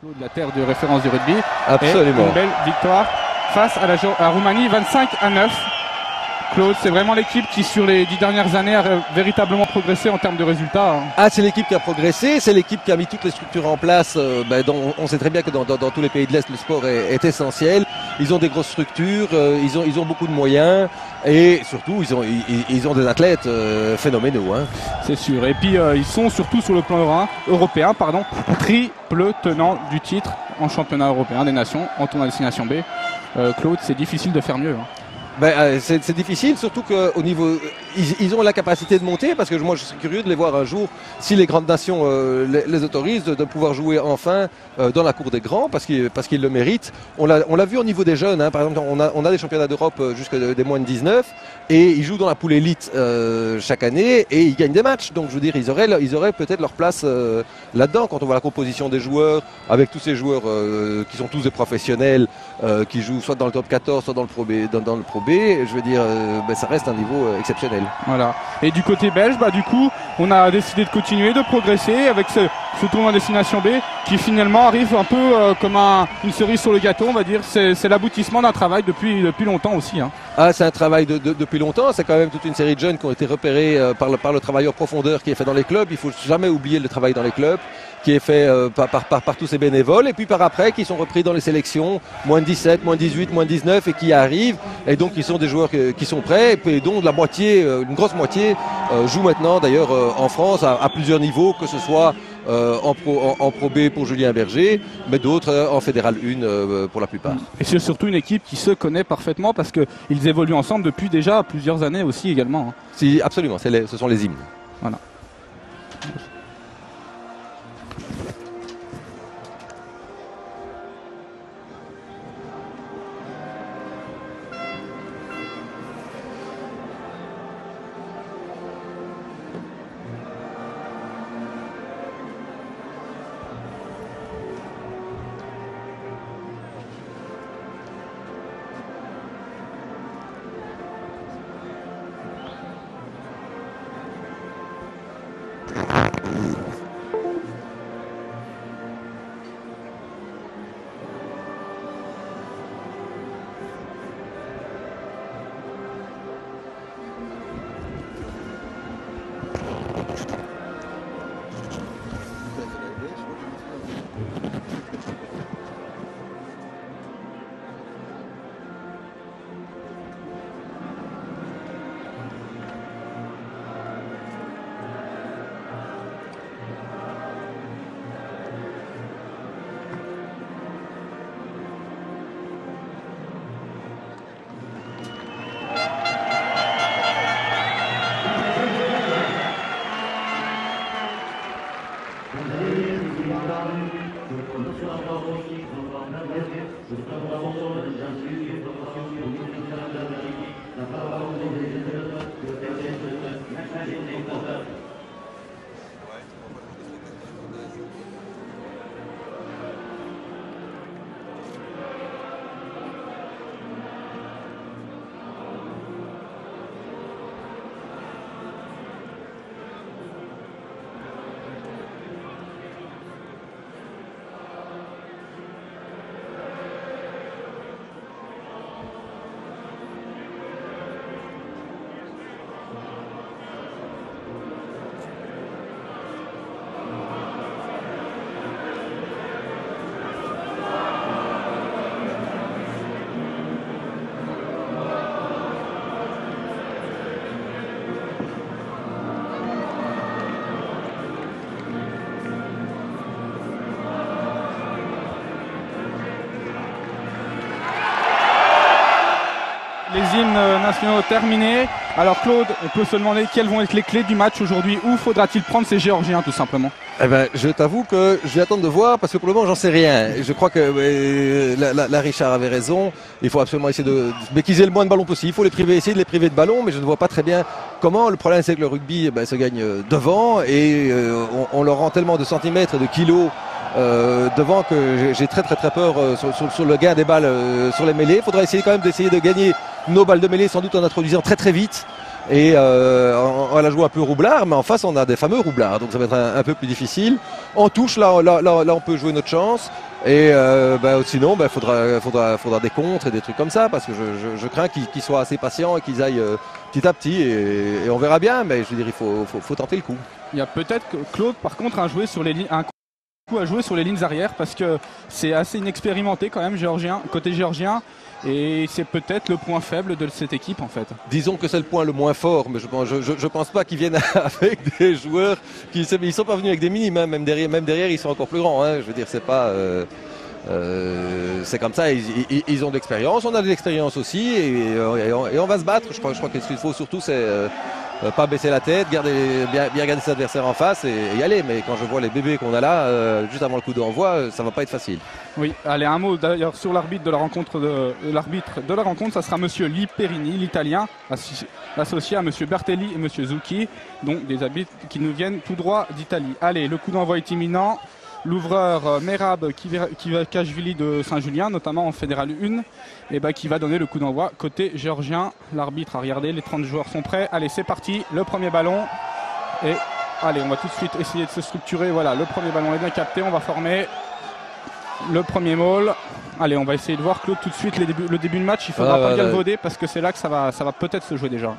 De la terre de référence du rugby. Absolument. Et une belle victoire face à la Roumanie, 25-9. Claude, c'est vraiment l'équipe qui, sur les 10 dernières années, a véritablement progressé en termes de résultats. Ah, c'est l'équipe qui a progressé, c'est l'équipe qui a mis toutes les structures en place. On sait très bien que dans tous les pays de l'Est, le sport est essentiel. Ils ont des grosses structures, ils ont beaucoup de moyens et surtout, ils ont des athlètes phénoménaux. Hein. C'est sûr. Et puis, ils sont surtout sur le plan européen, triple tenant du titre en championnat européen des nations, en tournoi destination B. Claude, c'est difficile de faire mieux. Hein. C'est difficile, surtout qu'au niveau, ils ont la capacité de monter, parce que moi je suis curieux de les voir un jour, si les grandes nations les autorisent, de pouvoir jouer enfin dans la cour des grands, parce qu'ils le méritent. On l'a vu au niveau des jeunes, hein. Par exemple on a des championnats d'Europe jusqu'à des moins de 19, et ils jouent dans la poule élite chaque année, et ils gagnent des matchs. Donc je veux dire, ils auraient peut-être leur place là-dedans, quand on voit la composition des joueurs, avec tous ces joueurs qui sont tous des professionnels, qui jouent soit dans le top 14, soit dans le Pro B, dans le Pro B, je veux dire, ça reste un niveau exceptionnel. Voilà. Et du côté belge, du coup, on a décidé de continuer, de progresser avec ce tournoi destination B qui finalement arrive un peu comme une cerise sur le gâteau, on va dire. C'est l'aboutissement d'un travail depuis longtemps aussi. Hein. Ah, c'est un travail depuis longtemps. C'est quand même toute une série de jeunes qui ont été repérés par le travail en profondeur qui est fait dans les clubs. Il faut jamais oublier le travail dans les clubs qui est fait par tous ces bénévoles, et puis par après qui sont repris dans les sélections, moins de 17, moins de 18, moins de 19, et qui arrivent, et donc ils sont des joueurs qui sont prêts, et dont la moitié, une grosse moitié, joue maintenant d'ailleurs en France à plusieurs niveaux, que ce soit en Pro B pour Julien Berger, mais d'autres en Fédéral 1 pour la plupart. Et c'est surtout une équipe qui se connaît parfaitement, parce qu'ils évoluent ensemble depuis déjà plusieurs années aussi également. Hein. Si, absolument, ce sont les hymnes. Voilà. Les hymnes nationaux terminés. Alors Claude, on peut se demander quelles vont être les clés du match aujourd'hui. Où faudra-t-il prendre ces Géorgiens tout simplement? Je t'avoue que je vais attendre de voir, parce que pour le moment j'en sais rien. Je crois que la Richard avait raison. Il faut absolument essayer qu'ils aient le moins de ballons possible. Il faut essayer de les priver de ballons, mais je ne vois pas très bien comment. Le problème c'est que le rugby se gagne devant, et on leur rend tellement de centimètres et de kilos devant que j'ai très peur sur le gain des balles sur les mêlées. Il faudra essayer quand même d'essayer de gagner nos balles de mêlée, sans doute en introduisant très vite Et on la joue un peu roublard, mais en face on a des fameux roublards, donc ça va être un peu plus difficile. En touche, là on peut jouer notre chance. Et sinon, faudra des contres et des trucs comme ça, parce que je crains qu'ils soient assez patients et qu'ils aillent petit à petit, et on verra bien. Mais je veux dire, il faut tenter le coup. Il y a peut-être Claude, par contre, un coup à jouer sur les lignes arrière, parce que c'est assez inexpérimenté quand même, côté géorgien. Et c'est peut-être le point faible de cette équipe en fait. Disons que c'est le point le moins fort, mais je pense pas qu'ils viennent avec des joueurs ils sont pas venus avec des minimes, hein. Même derrière ils sont encore plus grands, hein. Je veux dire, c'est pas c'est comme ça, ils ont de l'expérience, on a de l'expérience aussi, et on va se battre. Je crois que ce qu'il faut surtout, c'est pas baisser la tête, bien regarder ses adversaires en face et y aller. Mais quand je vois les bébés qu'on a là, juste avant le coup d'envoi, ça va pas être facile. Oui, allez, un mot d'ailleurs sur l'arbitre de la rencontre. Ça sera Monsieur Liperini, l'italien, associé à Monsieur Bertelli et Monsieur Zucchi, donc des arbitres qui nous viennent tout droit d'Italie. Allez, le coup d'envoi est imminent. L'ouvreur Merab Kivakashvili de Saint-Julien, notamment en Fédéral 1, et qui va donner le coup d'envoi côté géorgien. L'arbitre a regardé, les 30 joueurs sont prêts. Allez, c'est parti, le premier ballon. Et allez, on va tout de suite essayer de se structurer. Voilà, le premier ballon est bien capté, on va former le premier maul. Allez, on va essayer de voir Claude tout de suite le début de match. Il faudra pas galvauder parce que c'est là que ça va peut-être se jouer déjà.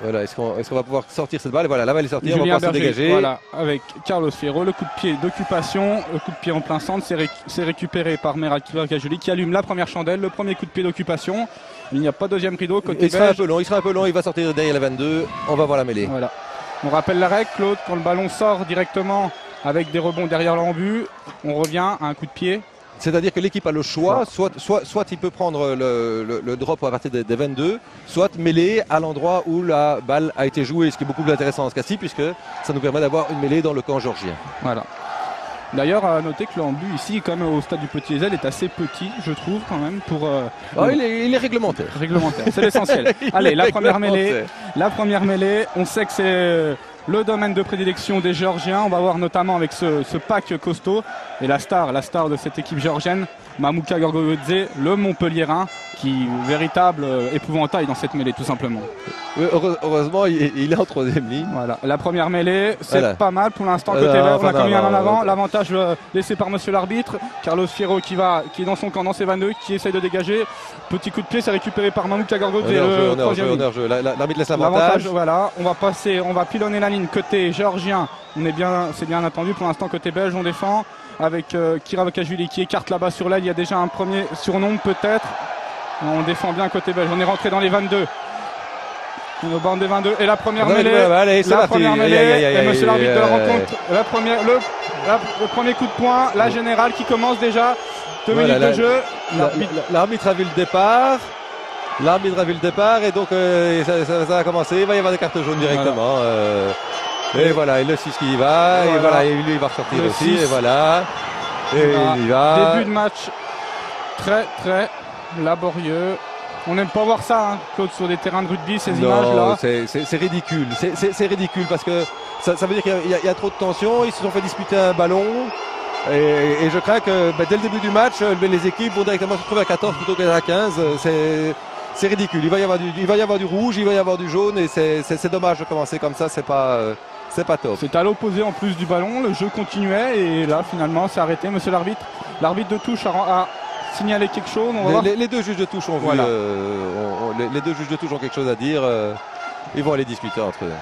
Voilà, est-ce qu'on va pouvoir sortir cette balle? Voilà, la balle est sortie, Julien on va pouvoir se dégager. Voilà, avec Carlos Fierro, le coup de pied d'occupation, le coup de pied en plein centre, c'est récupéré par Merab Kivakashvili qui allume la première chandelle, le premier coup de pied d'occupation. Il n'y a pas deuxième rideau côté il sera un peu long, il va sortir derrière la 22, on va voir la mêlée. Voilà. On rappelle la règle, Claude, quand le ballon sort directement avec des rebonds derrière l'embut, on revient à un coup de pied. C'est-à-dire que l'équipe a le choix, soit il peut prendre le drop à partir des 22, soit mêler à l'endroit où la balle a été jouée, ce qui est beaucoup plus intéressant en ce cas-ci, puisque ça nous permet d'avoir une mêlée dans le camp géorgien. Voilà. D'ailleurs, à noter que l'embut ici, quand même, au stade du Petit-Ezel, est assez petit, je trouve, quand même, pour... il est réglementaire. Réglementaire, c'est l'essentiel. Allez, la première mêlée, on sait que c'est le domaine de prédilection des Géorgiens. On va voir notamment avec ce pack costaud. Et la star de cette équipe géorgienne, Mamuka Gorgodze, le Montpelliérain, qui est véritable épouvantail dans cette mêlée, tout simplement. Oui, heureusement, il est en troisième ligne. Voilà, la première mêlée, c'est pas mal pour l'instant côté vert. On a commis un en avant. L'avantage laissé par monsieur l'arbitre. Carlos Fierro qui est dans son camp, dans ses 22, qui essaye de dégager. Petit coup de pied, c'est récupéré par Mamuka Gorgodze. L'arbitre laisse l'avantage. Voilà, on va pilonner la ligne côté géorgien. C'est bien attendu pour l'instant côté belge, on défend avec Kivakashvili qui écarte là-bas sur l'aile. Il y a déjà un premier surnombre peut-être. On défend bien côté belge. On est rentré dans les 22. On est au bande des 22. Et la première mêlée. Et monsieur l'arbitre de la rencontre. Le premier coup de poing. La générale qui commence déjà. 2 minutes de jeu. L'arbitre a vu le départ. Et donc ça a commencé. Il va y avoir des cartes jaunes directement. Et voilà, et le 6 qui y va. Et voilà, et lui il va ressortir aussi. Et voilà. Et il y va. Début de match très très laborieux. On n'aime pas voir ça, hein, Claude, sur des terrains de rugby, ces images-là. C'est ridicule. C'est ridicule parce que ça veut dire qu'il y a trop de tension. Ils se sont fait disputer un ballon. Et je crains que dès le début du match, les équipes vont directement se retrouver à 14 plutôt qu'à 15. C'est ridicule. Il va y avoir du rouge, il va y avoir du jaune. Et c'est dommage de commencer comme ça. C'est pas top. C'est à l'opposé en plus du ballon. Le jeu continuait. Et là, finalement, c'est arrêté. Monsieur l'arbitre. L'arbitre de touche a signaler quelque chose. Les deux juges de touche ont les deux juges de touche ont quelque chose à dire. Ils vont aller discuter entre eux.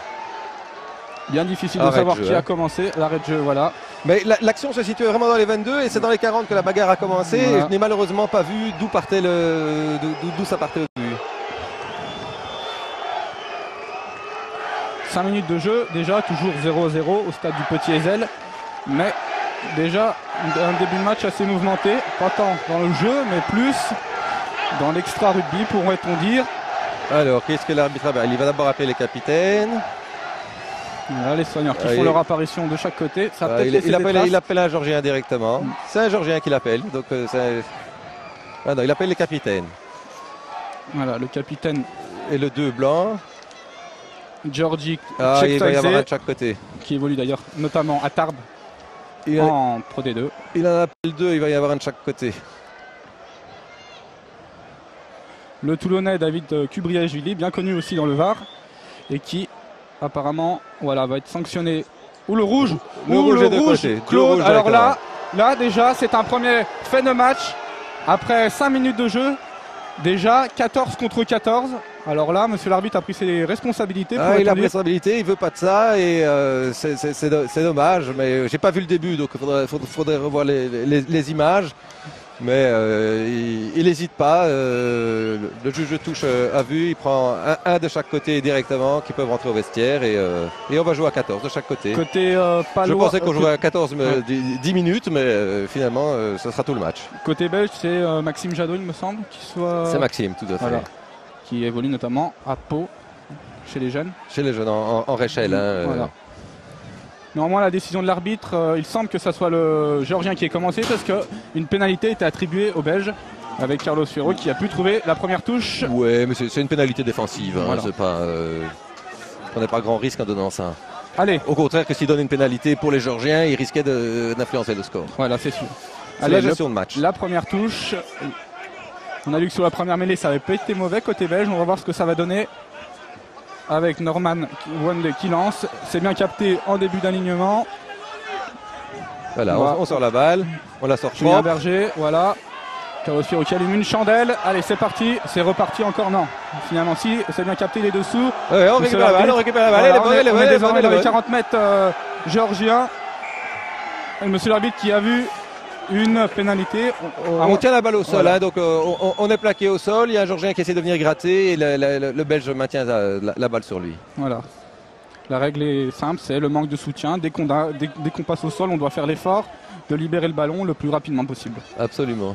Bien difficile de savoir qui a commencé. L'arrêt de jeu, voilà. Mais l'action se situe vraiment dans les 22 et c'est dans les 40 que la bagarre a commencé. Voilà. Et je n'ai malheureusement pas vu d'où ça partait au début. 5 minutes de jeu, déjà toujours 0-0 au stade du Petit-Ezel. Mais déjà un début de match assez mouvementé, pas tant dans le jeu mais plus dans l'extra rugby pourrait-on dire. Alors qu'est-ce que l'arbitre va Il va d'abord appeler les capitaines. Voilà, les soigneurs qui font leur apparition de chaque côté. Ça il appelle un Géorgien directement. C'est un Géorgien qui l'appelle. Donc il appelle les capitaines. Voilà, le capitaine. Et le 2 blanc. Georgi il va y avoir un de chaque côté. Qui évolue d'ailleurs notamment à Tarbes. En Pro D2. Il en appelle 2, il va y avoir un de chaque côté. Le Toulonnais David Kubriashvili, bien connu aussi dans le Var. et qui apparemment voilà, va être sanctionné. Ou le rouge, le ou rouge le est de rouge, côté. Claude. Le rouge, Alors d'accord. là déjà c'est un premier fait de match après 5 minutes de jeu. Déjà 14 contre 14. Alors là, monsieur l'arbitre a pris ses responsabilités. Il a pris ses responsabilités, il veut pas de ça et c'est dommage. Mais j'ai pas vu le début, donc il faudrait revoir les images. Mais il n'hésite pas. Le juge de touche a vu, il prend un de chaque côté directement qui peuvent rentrer au vestiaire et on va jouer à 14 de chaque côté. Je pensais qu'on jouerait à 14 10 minutes, mais finalement ce sera tout le match. Côté belge, c'est Maxime Jadot, il me semble, C'est Maxime, tout à fait. Voilà. Qui évolue notamment à Pau, chez les jeunes. Chez les jeunes, en Réchelle. Voilà. Normalement, la décision de l'arbitre, il semble que ça soit le Géorgien qui ait commencé parce qu'une pénalité était attribuée aux Belges avec Carlos Ferro qui a pu trouver la première touche. Ouais, mais c'est une pénalité défensive. Voilà. C'est pas, prenez pas grand risque en donnant ça. Allez. Au contraire, que s'il donne une pénalité pour les Géorgiens, il risquait d'influencer le score. Voilà, c'est sûr. Allez, la gestion de match. La première touche. On a vu que sur la première mêlée, ça n'avait pas été mauvais côté belge. On va voir ce que ça va donner. Avec Norman Wande qui lance, c'est bien capté en début d'alignement. Voilà, on sort la balle, on la sort Julien Berger, voilà. Carlos Ferro qui allume une chandelle. Allez, c'est parti, c'est reparti encore, non. Finalement, si, c'est bien capté, il est dessous. Ouais, on récupère la balle, voilà, on est désormais dans les 40 mètres géorgiens. Et monsieur l'arbitre qui a vu une pénalité. On tient la balle au sol, voilà. Hein, donc on est plaqué au sol. Il y a un Géorgien qui essaie de venir gratter et le Belge maintient la balle sur lui. Voilà. La règle est simple, c'est le manque de soutien. Dès qu'on passe au sol, on doit faire l'effort de libérer le ballon le plus rapidement possible. Absolument.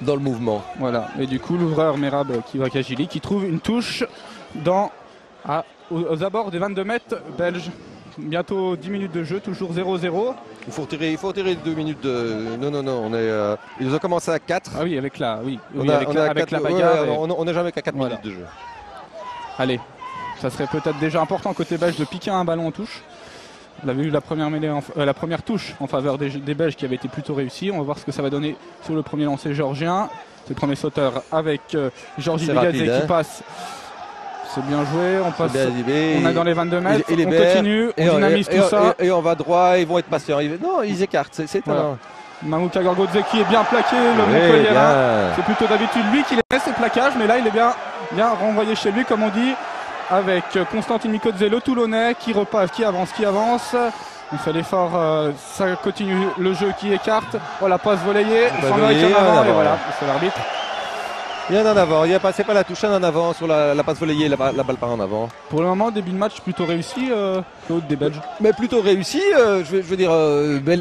Dans le mouvement. Voilà. Et du coup, l'ouvreur Merab Kivakashvili qui trouve une touche aux abords des 22 mètres belges. Bientôt 10 minutes de jeu, toujours 0-0. Il faut retirer 2 minutes de... Non, ils ont commencé à 4. Ah oui, avec la bagarre. Ouais, on n'est jamais qu'à 4 minutes de jeu. Allez, ça serait peut-être déjà important côté belge de piquer un ballon en touche. On a vu la première touche en faveur des Belges qui avait été plutôt réussie. On va voir ce que ça va donner sur le premier lancer géorgien. C'est le premier sauteur avec Georgi Begadze qui passe. C'est bien joué, on passe. On est dans les 22 mètres, on continue, on dynamise tout ça. Et on va droit, ils vont être patients. Non, ils écartent, c'est étonnant. Mamouka Gorgodze qui est bien plaqué, le Montpellier. C'est plutôt d'habitude lui qui laisse ses plaquages, mais là il est bien renvoyé chez lui, comme on dit, avec Constantin Mikodze, le Toulonnais, qui repasse, qui avance. On fait l'effort, ça continue le jeu qui écarte. Voilà, passe volleyée, et voilà, c'est l'arbitre. Il y en a en avant, c'est pas la touche, il y en a en avant sur la passe volleyée, la balle part en avant. Pour le moment, début de match plutôt réussi, Claude, des Belges. Mais plutôt réussi, je veux dire,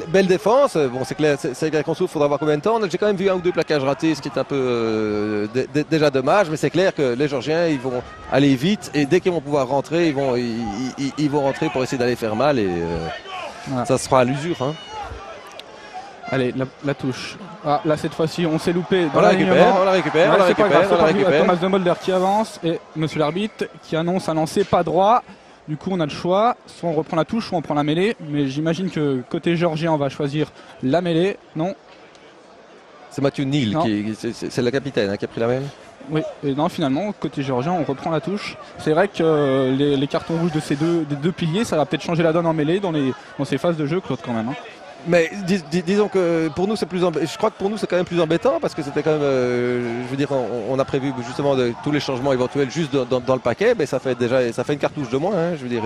belle défense. Bon, c'est clair qu'on souffre, il faudra voir combien de temps. J'ai quand même vu un ou deux plaquages ratés, ce qui est un peu déjà dommage, mais c'est clair que les Géorgiens, ils vont aller vite et dès qu'ils vont pouvoir rentrer, ils vont rentrer pour essayer d'aller faire mal et ça sera à l'usure. Hein. Allez, la touche. Ah, là, cette fois-ci, on s'est loupé. On la récupère. Thomas de Mulder qui avance et monsieur l'arbitre qui annonce un lancer pas droit. Du coup, on a le choix. Soit on reprend la touche, soit on prend la mêlée. Mais j'imagine que côté géorgien, on va choisir la mêlée. Non. C'est Mathieu Neal, c'est le capitaine qui a pris la mêlée. Oui, et non, finalement, côté géorgien, on reprend la touche. C'est vrai que les cartons rouges des deux piliers, ça va peut-être changer la donne en mêlée dans ces phases de jeu, Claude, quand même. Hein. Mais disons que pour nous c'est je crois que pour nous c'est quand même plus embêtant parce que c'était quand même je veux dire on a prévu justement tous les changements éventuels juste dans le paquet, mais ça fait une cartouche de moins, hein, je veux dire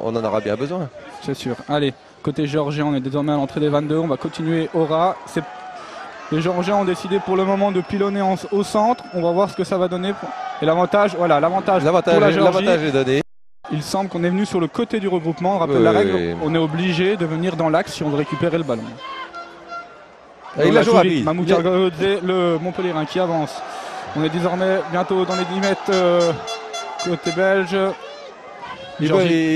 on en aura bien besoin. C'est sûr. Allez, côté géorgien, on est désormais à l'entrée des 22, on va continuer au ras. Les Géorgiens ont décidé pour le moment de pilonner au centre, on va voir ce que ça va donner. Et l'avantage pour la Géorgie. L'avantage est donné. Il semble qu'on est venu sur le côté du regroupement. On rappelle la règle, on est obligé de venir dans l'axe si on veut récupérer le ballon. Et il a joué rapide. Mahmoud Kargodze, le Montpellierin qui avance. On est désormais bientôt dans les 10 mètres côté belge. Ils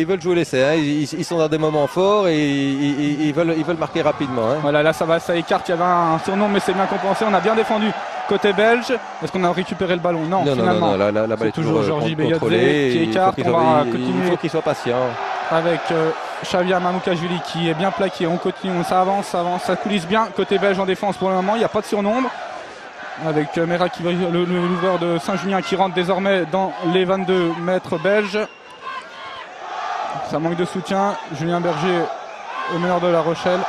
veulent jouer l'essai, hein. Ils sont dans des moments forts et ils veulent marquer rapidement. Hein. Voilà, là ça écarte, il y avait un surnom mais c'est bien compensé. On a bien défendu côté belge. Est-ce qu'on a récupéré le ballon? Non, finalement. Non, la balle est toujours Georgi Begadze qui écarte. Il faut qu'il soit patient. Avec Xavier Mamoukashvili qui est bien plaqué. On continue, ça avance, ça coulisse bien. Côté belge en défense pour le moment, il n'y a pas de surnombre. Avec Merak, l'ouvreur de Saint-Junien qui rentre désormais dans les 22 mètres belges. Ça manque de soutien. Julien Berger au meneur de La Rochelle.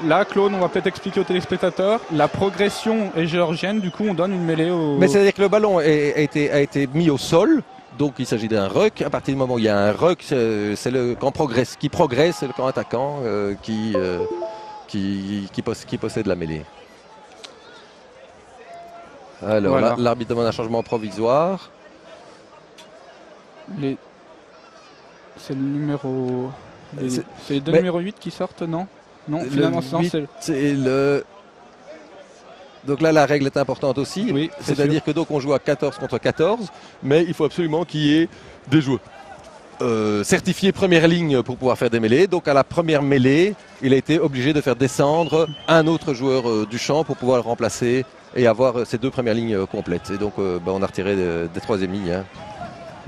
Là, Claude, on va peut-être expliquer aux téléspectateurs. La progression est géorgienne, du coup, on donne une mêlée au... Mais c'est-à-dire que le ballon a été mis au sol. Donc il s'agit d'un ruck. À partir du moment où il y a un ruck, c'est le camp qui progresse, c'est le camp attaquant qui possède la mêlée. Alors Voilà. l'arbitre demande un changement provisoire. C'est le numéro... C'est les deux mais- numéros 8 qui sortent, non? Non, finalement, Le 8, c'est le... Donc là, la règle est importante aussi. Oui, c'est C'est-à-dire que donc on joue à 14 contre 14, mais il faut absolument qu'il y ait des joueurs certifiés première ligne pour pouvoir faire des mêlées. Donc à la première mêlée, il a été obligé de faire descendre un autre joueur du champ pour pouvoir le remplacer et avoir ces deux premières lignes complètes. Et donc on a retiré des troisième lignes. Hein.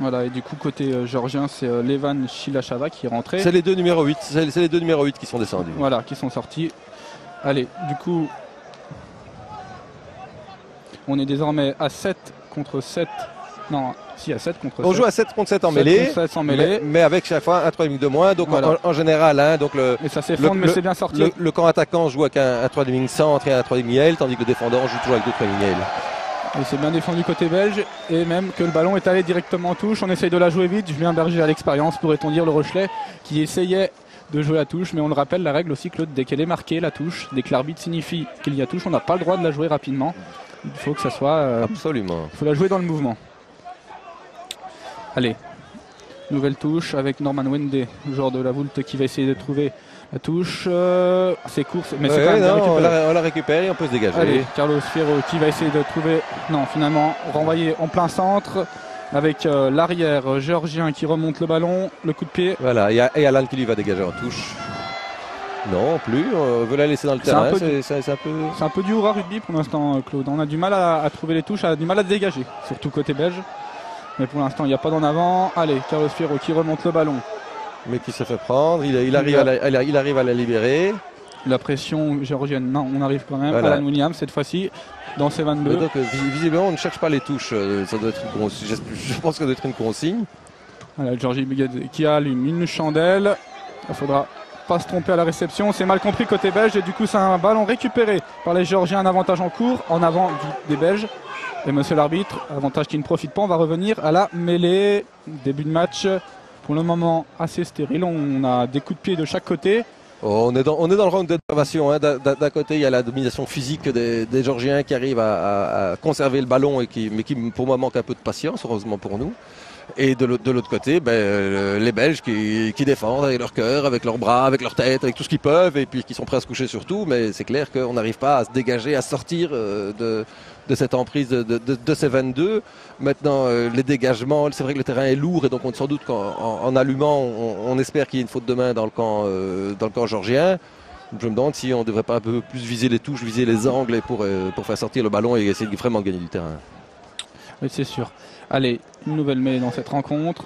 Voilà, et du coup, côté géorgien, c'est Levan Shilachava qui est rentré. C'est les deux numéros 8. C'est les deux numéros 8 qui sont descendus. Voilà, qui sont sortis. Allez, du coup, on est désormais à 7 contre 7. Non, si, à 7 contre 7. On joue à 7 contre 7 en 7 mêlée, contre 7 en mêlée. mais avec chaque fois un 3 de moins. Donc Voilà. en général, hein, donc Et ça s'effondre, mais c'est bien sorti. le camp attaquant joue avec un 3 de centre et un 3 de aile, tandis que le défendant joue toujours avec deux 3 de aile. Et c'est bien défendu côté belge. Et même que le ballon est allé directement en touche. On essaye de la jouer vite. Julien Berger à l'expérience, pourrait-on dire, le Rochelet, qui essayait de jouer la touche. Mais on le rappelle, la règle aussi, Claude, dès qu'elle est marquée, la touche, dès que l'arbitre signifie qu'il y a touche, on n'a pas le droit de la jouer rapidement. Il faut que ça soit... Absolument. Il faut la jouer dans le mouvement. Allez, nouvelle touche avec Norman Wende, joueur de la Voulte, qui va essayer de trouver la touche. C'est court, mais c'est quand même bien récupéré. on la récupère et on peut se dégager. Allez, Carlos Fierro qui va essayer de trouver... Non, finalement, renvoyé en plein centre avec l'arrière géorgien qui remonte le ballon, le coup de pied. Voilà, et Alan qui lui va dégager en touche. Non, plus. On veut la laisser dans le C'est terrain. un peu C'est un peu... C'est un peu du hurrah rugby pour l'instant, Claude. On a du mal à trouver les touches, on a du mal à dégager, surtout côté belge. Mais pour l'instant, il n'y a pas d'en avant. Allez, Carlos Fierro qui remonte le ballon. Mais qui se fait prendre. Il arrive à la libérer. La pression géorgienne, non, on arrive quand même. Voilà. Alan Williams, cette fois-ci, dans ses 22. Donc, visiblement, on ne cherche pas les touches. Ça doit être une consigne. Je pense que ça doit être une consigne. Voilà, Georgie Bigadze qui allume une chandelle. Il faudra pas se tromper à la réception. C'est mal compris côté belge. Et du coup, c'est un ballon récupéré par les Géorgiens. Un avantage en cours, en avant des Belges. Et monsieur l'arbitre, avantage qui ne profite pas. On va revenir à la mêlée. Début de match, pour le moment, assez stérile. On a des coups de pied de chaque côté. On est dans le round d'observation. Hein. D'un côté, il y a la domination physique des Géorgiens qui arrivent à conserver le ballon, mais qui, pour moi, manque un peu de patience, heureusement pour nous. Et de l'autre côté, les Belges qui défendent avec leur cœur, avec leurs bras, avec leur tête, avec tout ce qu'ils peuvent, et puis qui sont prêts à se coucher surtout. Mais c'est clair qu'on n'arrive pas à se dégager, à sortir de cette emprise de ces 22. Maintenant, les dégagements, c'est vrai que le terrain est lourd, et donc sans doute qu'en allumant, on espère qu'il y ait une faute de main dans le camp géorgien. Je me demande si on ne devrait pas un peu plus viser les touches, viser les angles et pour faire sortir le ballon et essayer de vraiment gagner du terrain. Oui, c'est sûr. Allez, une nouvelle mêlée dans cette rencontre.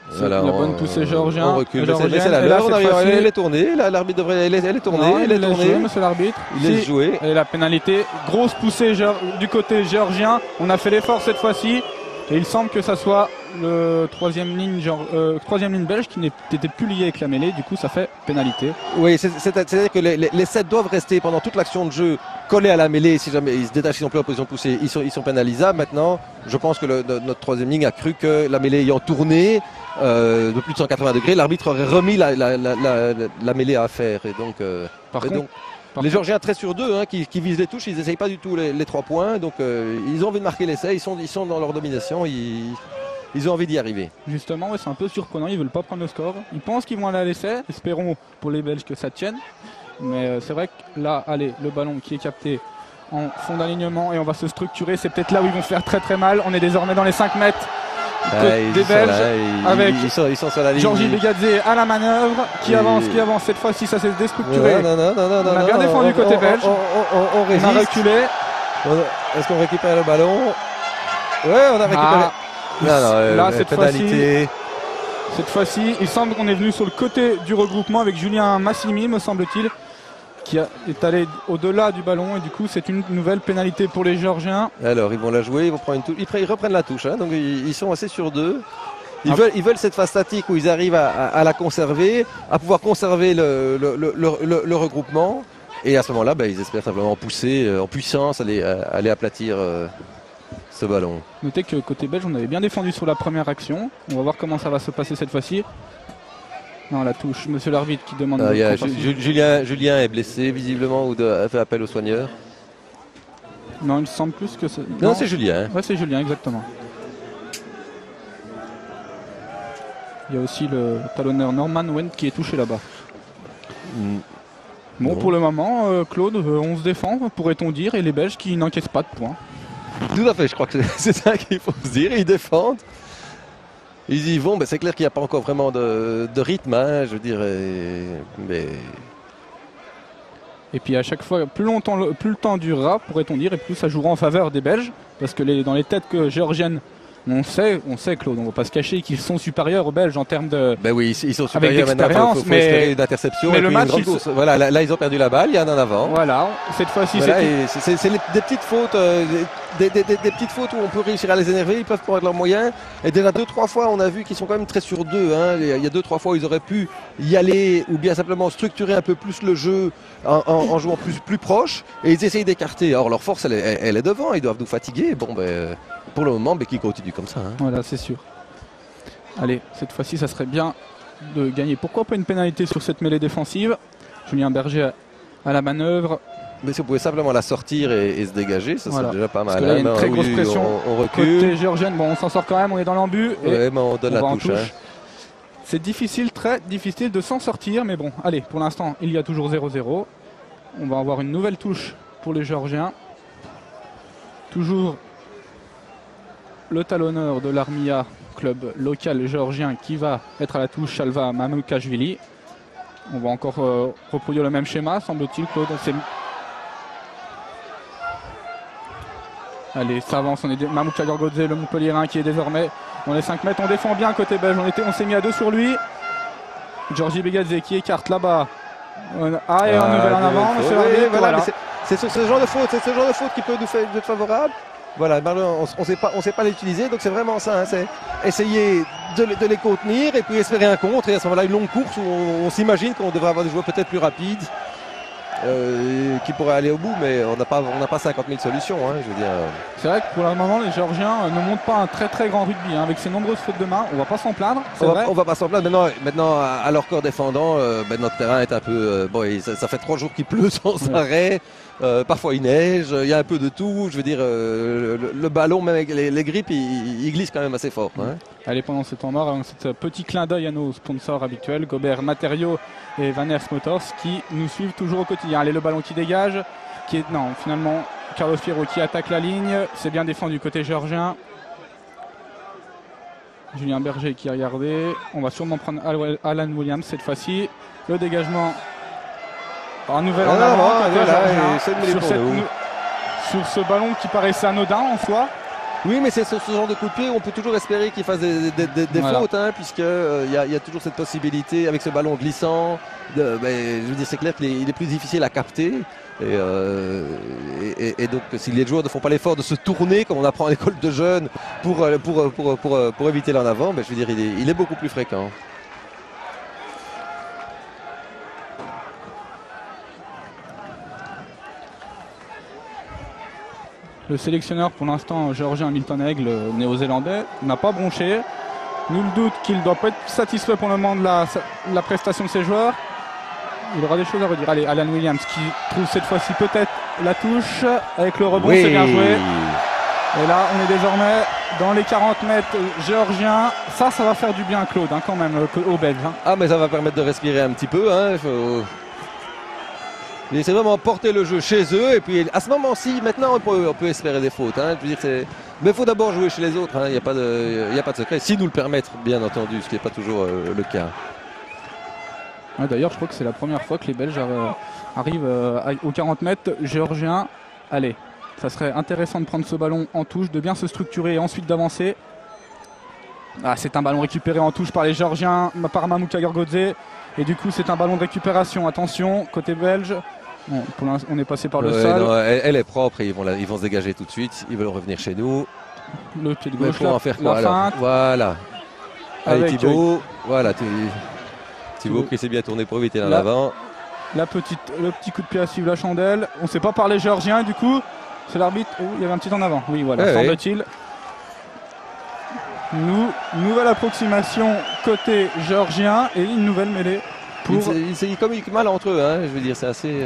Voilà, la bonne poussée géorgienne. On recule, mais c'est la leur. Elle est tournée. L'arbitre devrait. Elle est tournée. Non, elle est laisse tournée. jouer, monsieur l'arbitre. Il laisse jouer. Et la pénalité. Grosse poussée du côté géorgien. On a fait l'effort cette fois-ci. Et il semble que ça soit le troisième ligne belge qui n'était plus lié avec la mêlée. Du coup, ça fait pénalité. Oui, c'est-à-dire que les 7 doivent rester pendant toute l'action de jeu collés à la mêlée. Si jamais ils se détachent, ils sont plus en position poussée, ils sont pénalisables. Maintenant, je pense que notre troisième ligne a cru que la mêlée ayant tourné de plus de 180 degrés, l'arbitre aurait remis la mêlée à faire. Et donc, les Géorgiens 13 sur 2 qui visent les touches, ils n'essayent pas du tout les 3 points. Donc ils ont envie de marquer l'essai, ils sont dans leur domination, ils ont envie d'y arriver. Justement, ouais, c'est un peu surprenant, ils ne veulent pas prendre le score. Ils pensent qu'ils vont aller à l'essai, espérons pour les Belges que ça tienne. Mais c'est vrai que là, allez, le ballon qui est capté en fond d'alignement et on va se structurer, c'est peut-être là où ils vont faire très très mal. On est désormais dans les 5 mètres des Belges avec ils sont sur la ligne. Georgie Bigadze à la manœuvre qui avance. Cette fois-ci ça s'est déstructuré. Non, on a bien défendu côté belge. On résiste. On a reculé. Est-ce qu'on récupère le ballon? Ouais, on a récupéré. Là, cette fois-ci, il semble qu'on est venu sur le côté du regroupement avec Julien Massimi, me semble-t-il, qui est allé au-delà du ballon et du coup c'est une nouvelle pénalité pour les Géorgiens. Alors ils vont la jouer, ils vont prendre une touche, ils reprennent la touche, hein, donc ils sont assez sur 2. Ils veulent cette phase statique où ils arrivent à la conserver, à pouvoir conserver le regroupement. Et à ce moment-là, ils espèrent simplement pousser en puissance, aller aplatir ce ballon. Notez que côté belge, on avait bien défendu sur la première action. On va voir comment ça va se passer cette fois-ci. Non, la touche, monsieur l'arbitre qui demande... Julien est blessé visiblement ou a fait appel aux soigneurs. Non, il me semble plus que c'est... Non, c'est Julien. Ouais, c'est Julien, exactement. Il y a aussi le talonneur Norman Wendt qui est touché là-bas. Bon, pour le moment, Claude, on se défend, pourrait-on dire, et les Belges qui n'encaissent pas de points. Tout à fait, je crois que c'est ça qu'il faut se dire. Ils défendent. Ils y vont, c'est clair qu'il n'y a pas encore vraiment de rythme, hein, je dirais. Mais... Et puis à chaque fois, plus le temps durera, pourrait-on dire, et plus ça jouera en faveur des Belges. Parce que dans les têtes géorgiennes, on sait, Claude, on ne va pas se cacher qu'ils sont supérieurs aux Belges en termes de... oui, ils sont supérieurs maintenant, il faut espérer une interception mais et le puis match, une grande course. Voilà, là, ils ont perdu la balle, il y en a un avant. Voilà, cette fois-ci, c'est des petites fautes, des petites fautes où on peut réussir à les énerver, ils peuvent prendre leurs moyens. Et déjà 2-3 fois, on a vu qu'ils sont quand même très sur deux. Hein. Il y a 2-3 fois où ils auraient pu y aller ou bien simplement structurer un peu plus le jeu en jouant plus proche. Et ils essayent d'écarter. Alors leur force, elle est devant, ils doivent nous fatiguer. Pour le moment, qu'ils continuent comme ça. Hein. Voilà, c'est sûr. Allez, cette fois-ci, ça serait bien de gagner. Pourquoi pas une pénalité sur cette mêlée défensive? Julien Berger à la manœuvre. Mais si on pouvait simplement la sortir et se dégager, ça serait déjà pas mal. Parce que là, il y a une très grosse pression. On recule. Côté géorgienne, on s'en sort quand même, on est dans l'embut. On donne la touche. Hein. C'est difficile, très difficile de s'en sortir. Mais bon, allez, pour l'instant, il y a toujours 0-0. On va avoir une nouvelle touche pour les Géorgiens. Toujours le talonneur de l'Armia, club local géorgien, qui va être à la touche, Shalva Mamoukashvili. On va encore reproduire le même schéma, semble-t-il, Claude. Allez, ça avance, on est Mamouka Gorgodze, le Montpellierin, qui est désormais dans les 5 mètres. On défend bien côté belge, on s'est mis à 2 sur lui. Georgi Begadze qui écarte là-bas. Et un nouvel en avant, monsieur l'arbitre. Voilà. C'est ce genre de faute, qui peut nous être favorable. Voilà, on ne sait pas l'utiliser, donc c'est vraiment ça, hein, c'est essayer de les contenir et puis espérer un contre. Et à ce moment-là, une longue course où on s'imagine qu'on devrait avoir des joueurs peut-être plus rapides qui pourraient aller au bout, mais on n'a pas 50 000 solutions, hein, je veux dire. C'est vrai que pour le moment, les Géorgiens ne montrent pas un très très grand rugby, hein, avec ces nombreuses fautes de main. On ne va pas s'en plaindre. On va pas s'en plaindre. Maintenant, à leur corps défendant, notre terrain est un peu. Ça fait 3 jours qu'il pleut sans arrêt. Parfois il neige, il y a un peu de tout. Je veux dire, le ballon, même avec les grippes, il glisse quand même assez fort. Hein. Allez, pendant ce temps mort, ce petit clin d'œil à nos sponsors habituels, Gobert Matériaux et Van Aert Motors, qui nous suivent toujours au quotidien. Allez, le ballon qui dégage, finalement, Carlos Fierro qui attaque la ligne. C'est bien défendu côté géorgien. Julien Berger qui a regardé. On va sûrement prendre Alan Williams cette fois-ci. Le dégagement. Un nouvel en avant sur ce ballon qui paraissait anodin en soi. Oui, mais c'est ce genre de coup de pied où on peut toujours espérer qu'il fasse des fautes, hein, puisqu'il y a toujours cette possibilité avec ce ballon glissant. Je veux dire, c'est clair qu'il est plus difficile à capter. Et donc, si les joueurs ne font pas l'effort de se tourner, comme on apprend à l'école de jeunes, pour éviter l'en avant, je veux dire, il est beaucoup plus fréquent. Le sélectionneur pour l'instant géorgien Milton Aigle, néo-zélandais, n'a pas bronché. Nul doute qu'il ne doit pas être satisfait pour le moment de la prestation de ses joueurs. Il aura des choses à redire. Allez, Alan Williams qui trouve cette fois-ci peut-être la touche avec le rebond, c'est bien joué. Et là, on est désormais dans les 40 mètres géorgiens. Ça va faire du bien, Claude, hein, quand même, aux Belges. Hein. Ah, mais ça va permettre de respirer un petit peu. Hein. C'est vraiment porter le jeu chez eux et puis à ce moment-ci, maintenant on peut espérer des fautes. Hein. Je veux dire, mais il faut d'abord jouer chez les autres, hein. Il n'y a pas de secret. Si nous le permettent, bien entendu, ce qui n'est pas toujours le cas. Ouais, d'ailleurs, je crois que c'est la première fois que les Belges arrivent aux 40 mètres géorgiens. Allez, ça serait intéressant de prendre ce ballon en touche, de bien se structurer et ensuite d'avancer. Ah, c'est un ballon récupéré en touche par les Géorgiens, par Mamouka Gorgodze. Et du coup, c'est un ballon de récupération. Attention, côté belge. Bon, on est passé par le sol. Non, elle est propre et ils vont se dégager tout de suite. Ils veulent revenir chez nous. Le pied de gauche, en faire quoi, alors feinte. Voilà. Allez, Thibaut. Voilà, Thibaut qui s'est bien tourné pour éviter là l'avant. Le petit coup de pied à suivre la chandelle. On ne sait pas parler géorgien du coup. C'est l'arbitre. Oh, il y avait un petit en avant. Oui, voilà, semble-t-il. Nouvelle approximation côté géorgien et une nouvelle mêlée. Ils communiquent mal entre eux, hein, je veux dire, c'est assez...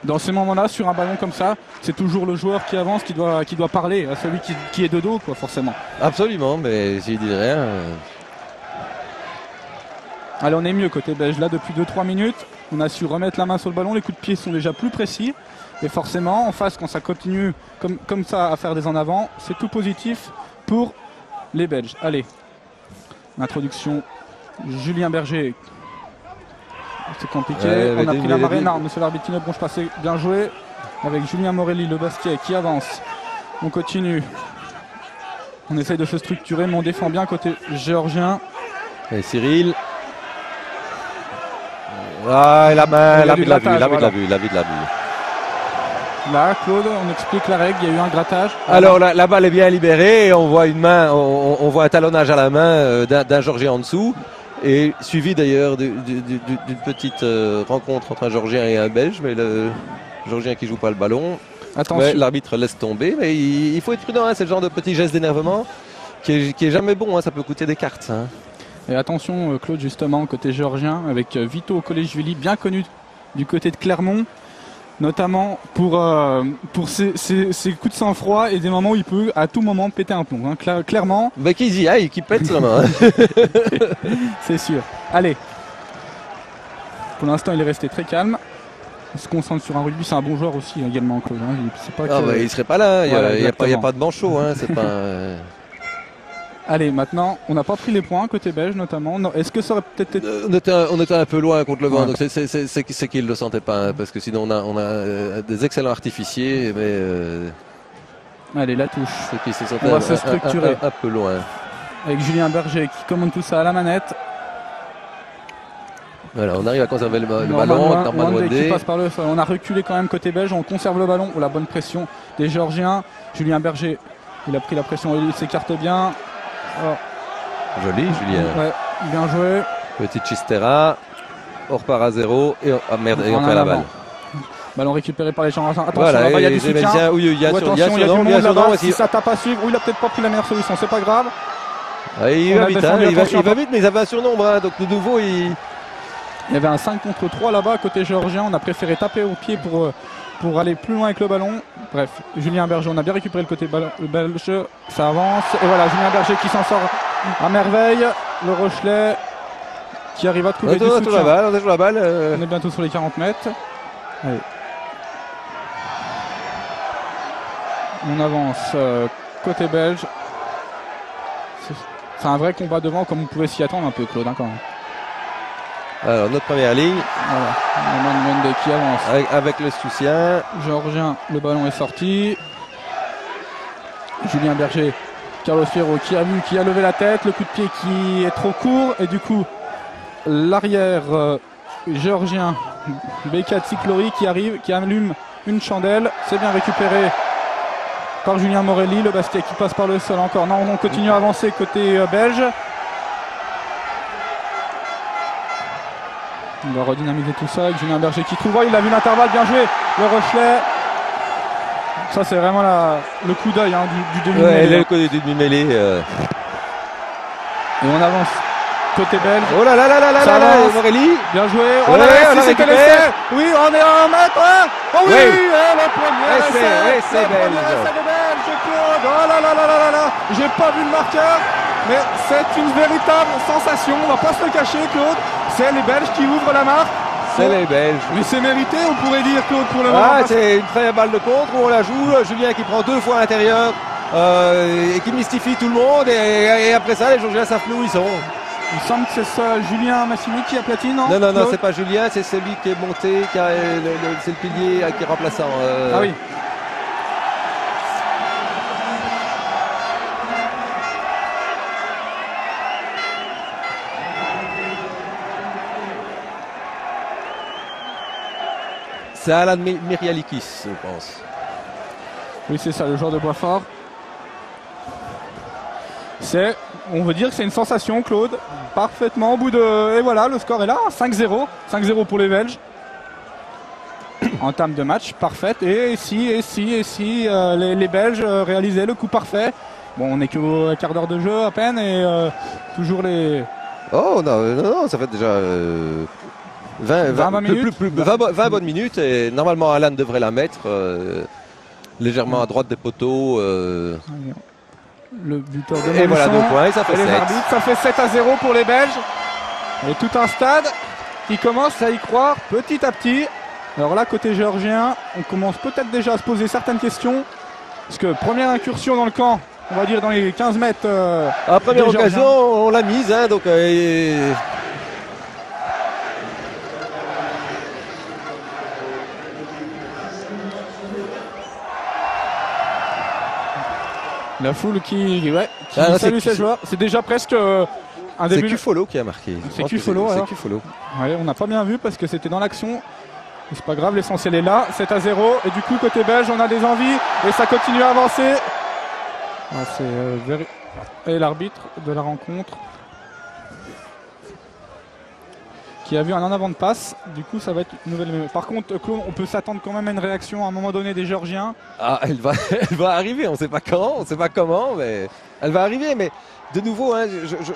Dans ces moments-là, sur un ballon comme ça, c'est toujours le joueur qui avance qui doit parler à celui qui est de dos, quoi, forcément. Absolument, mais s'il dit rien... Allez, on est mieux côté belge. Là, depuis 2-3 minutes, on a su remettre la main sur le ballon. Les coups de pied sont déjà plus précis. Et forcément, en face, quand ça continue comme ça à faire des en avant, c'est tout positif pour les Belges. Allez, l'introduction, Julien Berger. C'est compliqué. On a pris la marée. Non, monsieur l'arbitre qui ne bronche pas. C'est bien joué. Avec Julien Morelli, le basket qui avance. On continue. On essaye de se structurer, mais on défend bien côté géorgien. Et Cyril. Ah, la main, l'arbitre l'a vu. Là, Claude, on explique la règle, il y a eu un grattage. Alors la balle est bien libérée et on voit une main, on voit un talonnage à la main d'un Georgien en dessous. Et suivi d'ailleurs d'une petite rencontre entre un Georgien et un Belge, mais le Georgien qui joue pas le ballon. L'arbitre laisse tomber, mais il faut être prudent, hein, c'est le genre de petit geste d'énervement qui est jamais bon, hein, ça peut coûter des cartes. Hein. Et attention Claude, justement, côté géorgien, avec Vito Collège-Villy, bien connu du côté de Clermont, notamment pour ses coups de sang-froid et des moments où il peut à tout moment péter un plomb. Hein. Clairement. Bah, qu'il y aille, qu'il pète la main. C'est sûr. Allez. Pour l'instant, il est resté très calme. Il se concentre sur un rugby, c'est un bon joueur aussi également, Claude. Hein. Il ne serait pas là, il n'y a pas de manchot. Hein. C'est pas. Allez, maintenant, on n'a pas pris les points côté belge notamment. Est-ce que ça aurait peut-être été... On était un peu loin contre le vent, donc c'est qu'il ne le sentait pas, hein, parce que sinon on a des excellents artificiers, mais... Allez, la touche. On va se structurer. Un peu loin. Avec Julien Berger qui commande tout ça à la manette. Voilà, on arrive à conserver le ballon. Qui passe par le sol. On a reculé quand même côté belge, on conserve le ballon. La bonne pression des Géorgiens. Julien Berger, il a pris la pression, il s'écarte bien. Oh. Joli, Julien. Ouais, bien joué. Petite Chistera. On repart à 0 et on perd la balle. Ballon récupéré par les gens. Attention, voilà, là-bas, il y a du soutien. Oui, il y a du monde là-bas. Si ça tape à suivre, il a peut-être pas pris la meilleure solution, c'est pas grave. Ouais, il va vite, mais ils avaient un surnombre. Hein, donc de nouveau, il y avait un 5 contre 3 là-bas côté géorgien. On a préféré taper au pied pour aller plus loin avec le ballon. Bref, Julien Berger, on a bien récupéré le côté belge. Ça avance. Et voilà, Julien Berger qui s'en sort à merveille. Le Rochelet qui arrive à trouver du soutien. La balle. On est bientôt sur les 40 mètres. Allez. On avance côté belge. C'est un vrai combat devant, comme on pouvait s'y attendre un peu, Claude, hein, quand même. Alors, notre première ligne. Voilà, Monde qui avance. Avec le soutien. Géorgien, le ballon est sorti. Julien Berger, Carlos Fierro qui a levé la tête. Le coup de pied qui est trop court. Et du coup, l'arrière géorgien, Bekat Siklori qui allume une chandelle. C'est bien récupéré par Julien Morelli. Le basket qui passe par le sol encore. Non, on continue à avancer côté belge. On va redynamiser tout ça avec Julien Berger qui trouve. Il a vu l'intervalle, bien joué. Le Rochelet. Ça, c'est vraiment le coup d'œil hein, du demi-mêlée. Ouais, le coup du demi-mêlée. Et on avance côté belge. Oh là là Morelli. Bien joué. Oh là là, c'était l'essai. Oui, on est à 1 mètre. Oh oui, le premier essai belge. Claude. Oh là. J'ai pas vu le marqueur. Mais c'est une véritable sensation. On va pas se le cacher, Claude. C'est les Belges qui ouvrent la marque. C'est les Belges. Mais c'est mérité, on pourrait dire, Claude, pour le moment. C'est une première balle de contre où on la joue. Julien qui prend 2 fois à l'intérieur et qui mystifie tout le monde. Et après ça, les Georgiens savent plus où ils sont. Il semble que c'est ça, Julien Massimi qui a platine, non? Non, c'est pas Julien, c'est celui qui est monté, c'est le pilier qui est remplaçant. Ah oui. C'est Alan Mirialikis, je pense. Oui, c'est ça, le joueur de Boisfort. On veut dire que c'est une sensation, Claude. Parfaitement au bout de... Et voilà, le score est là, 5-0. 5-0 pour les Belges. Entame de match parfaite. Et si les Belges réalisaient le coup parfait. Bon, on n'est qu'au quart d'heure de jeu à peine et toujours les... Oh non, ça fait déjà 20 minutes. 20 bonnes minutes et normalement Alan devrait la mettre légèrement à droite des poteaux. Le buteur de et voilà, donc ouais, ça fait 7. Ça fait 7-0 pour les Belges. Et tout un stade qui commence à y croire petit à petit. Alors là, côté géorgien, on commence peut-être déjà à se poser certaines questions. Parce que première incursion dans le camp, on va dire dans les 15 mètres. À première occasion, on l'a mise. Hein, donc, la foule qui salue ses joueurs. C'est déjà presque un début. C'est Kufolo qui a marqué. C'est Kufolo. Ouais, on n'a pas bien vu parce que c'était dans l'action. C'est pas grave, l'essentiel est là. 7-0. Et du coup, côté belge, on a des envies. Et ça continue à avancer. Et l'arbitre de la rencontre qui a vu un en avant de passe. Du coup, ça va être une nouvelle. Par contre, Claude, on peut s'attendre quand même à une réaction à un moment donné des Géorgiens. Ah, elle va arriver. On ne sait pas quand, on ne sait pas comment, mais elle va arriver. Mais de nouveau, hein,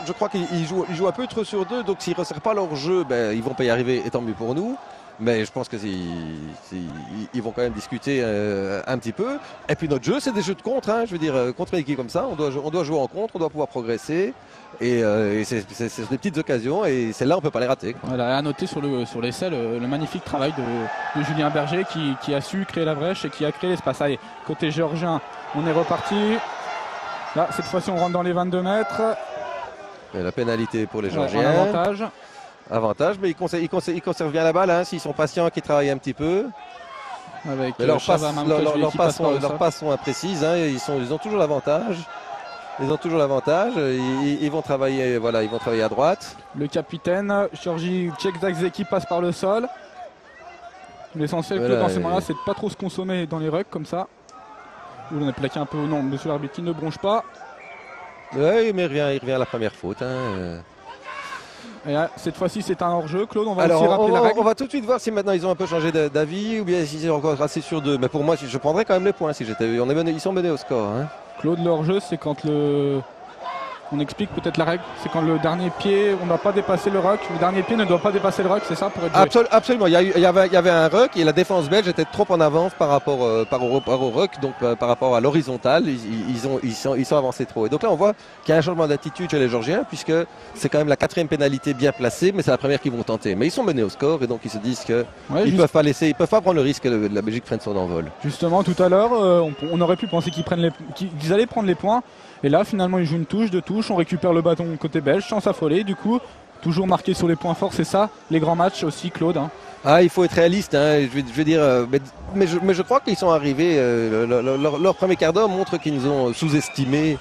je crois qu'ils jouent un peu trop sur deux. Donc, s'ils ne resserrent pas leur jeu, ils ne vont pas y arriver. Et tant mieux pour nous. Mais je pense qu'ils vont quand même discuter un petit peu. Et puis notre jeu, c'est des jeux de contre. Hein, je veux dire, contre une équipe comme ça, on doit jouer en contre, on doit pouvoir progresser. Et c'est des petites occasions. Et celles-là, on ne peut pas les rater. Quoi. Voilà, à noter sur l'essai le magnifique travail de Julien Berger qui a su créer la brèche et qui a créé l'espace. Allez, côté géorgien, on est reparti. Là, cette fois-ci, on rentre dans les 22 mètres. Et la pénalité pour les Géorgiens. Avantage, mais ils conservent bien la balle, hein, s'ils sont patients, qu'ils travaillent un petit peu. Avec leurs passes sont imprécises, hein, ils ont toujours l'avantage. Ils vont travailler, ils vont travailler à droite. Le capitaine, Georgi Tchekzakzeki passe par le sol. L'essentiel dans ces moments-là, c'est de pas trop se consommer dans les rucks comme ça. Où on est plaqué un peu au nom, monsieur l'arbitre qui ne bronche pas. Oui, mais il revient à la première faute. Hein. Et là, cette fois-ci, c'est un hors-jeu. Claude, on va aussi rappeler la règle. On va tout de suite voir si maintenant ils ont un peu changé d'avis ou bien s'ils sont encore assez sur deux. Mais pour moi, je prendrais quand même les points si j'étais. Ils sont menés au score. Hein. Claude, le hors-jeu, c'est quand on explique peut-être la règle. C'est quand le dernier pied, on ne doit pas dépasser le ruck. Le dernier pied ne doit pas dépasser le ruck, c'est ça pour être joué. Absolument. Il y avait un ruck et la défense belge était trop en avance par rapport au ruck, donc par rapport à l'horizontale. Ils sont avancés trop. Et donc là, on voit qu'il y a un changement d'attitude chez les Géorgiens puisque c'est quand même la 4e pénalité bien placée, mais c'est la première qu'ils vont tenter. Mais ils sont menés au score et donc ils se disent qu'ils ne peuvent pas prendre le risque que la Belgique prenne son envol. Justement, tout à l'heure, on aurait pu penser qu'ils allaient prendre les points. Et là, finalement, ils jouent une touche, 2 touches. On récupère le bâton côté belge sans s'affoler. Du coup, toujours marqué sur les points forts, c'est ça. Les grands matchs aussi, Claude. Hein. Ah, il faut être réaliste. Hein. Je veux dire, mais je crois qu'ils sont arrivés. Leur premier quart d'heure montre qu'ils nous ont sous-estimés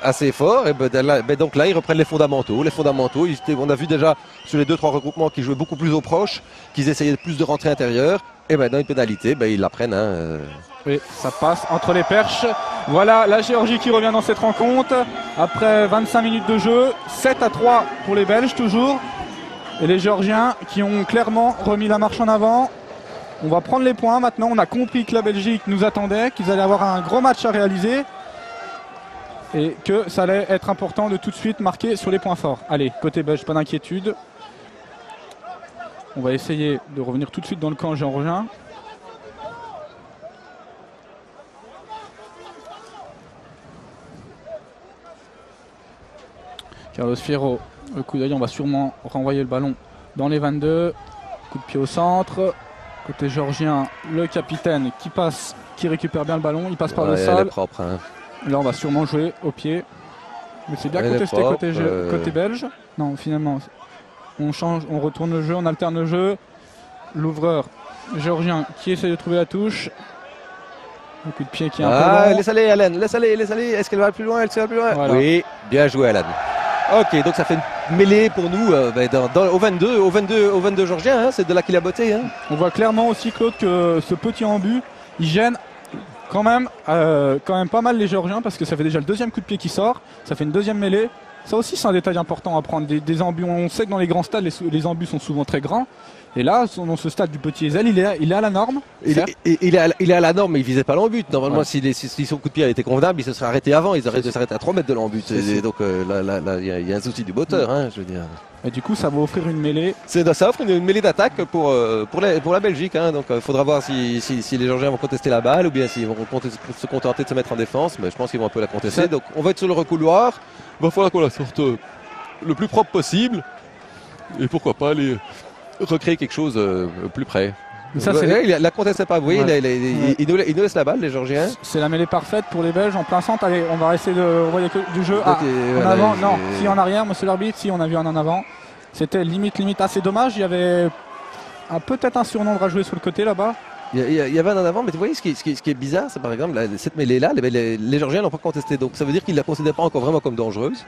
assez fort. Et donc là, ils reprennent les fondamentaux. On a vu déjà sur les 2-3 regroupements qu'ils jouaient beaucoup plus au proche, qu'ils essayaient plus de rentrer intérieur. Et dans une pénalité, ils la prennent. Hein. Oui, ça passe entre les perches. Voilà la Géorgie qui revient dans cette rencontre. Après 25 minutes de jeu, 7-3 pour les Belges toujours. Et les Géorgiens qui ont clairement remis la marche en avant. On va prendre les points maintenant. On a compris que la Belgique nous attendait, qu'ils allaient avoir un gros match à réaliser. Et que ça allait être important de tout de suite marquer sur les points forts. Allez, côté belge, pas d'inquiétude. On va essayer de revenir tout de suite dans le camp géorgien. Carlos Fierro, le coup d'œil, on va sûrement renvoyer le ballon dans les 22. Coup de pied au centre. Côté géorgien, le capitaine qui passe, qui récupère bien le ballon, il passe par le sol. Propre, hein. Là, on va sûrement jouer au pied. Mais c'est bien contesté côté belge. Non, finalement, on change, on retourne le jeu, on alterne le jeu. L'ouvreur géorgien qui essaie de trouver la touche. Le coup de pied qui est un peu long. Laisse aller, Alan, laisse aller. Est-ce qu'elle va plus loin? Voilà. Oui, bien joué, Alan. Ok, donc ça fait une mêlée pour nous au 22 Georgien, hein, c'est de là qu'il a botté. Hein. On voit clairement aussi, Claude, que ce petit embut, il gêne quand même pas mal les Géorgiens parce que ça fait déjà le deuxième coup de pied qui sort, ça fait une deuxième mêlée. Ça aussi c'est un détail important à prendre. Des embus, on sait que dans les grands stades les embus sont souvent très grands. Et là, dans ce stade du Petit Ezel, il est à la norme. Il est à la norme, mais il visait pas l'embut. Normalement, ouais. si son coup de pied était convenable, il se serait arrêté avant. Ils auraient dû s'arrêter à 3 mètres de l'embut. Donc là, il y a un souci du moteur, hein, je veux dire. Et du coup, ça va offrir une mêlée. Ça offre une mêlée d'attaque pour la Belgique. Hein. Donc, il faudra voir si les Géorgiens vont contester la balle ou bien s'ils vont se contenter de se mettre en défense. Mais je pense qu'ils vont un peu la contester. Donc, on va être sur le recouloir. Il va falloir qu'on la sorte le plus propre possible. Et pourquoi pas aller recréer quelque chose plus près. Ça, il la conteste pas, vous voyez, ouais. il nous laisse la balle, les Géorgiens. C'est la mêlée parfaite pour les Belges en plein centre. Allez, on va essayer de revoyer du jeu. En avant, non, si en arrière, monsieur l'arbitre, si on a vu un en avant. C'était limite assez dommage. Il y avait peut-être un surnombre à jouer sur le côté là-bas. Il y avait un en avant, mais vous voyez ce qui est bizarre, c'est par exemple cette mêlée-là, les Géorgiens n'ont pas contesté. Donc ça veut dire qu'ils ne la considèrent pas encore vraiment comme dangereuse.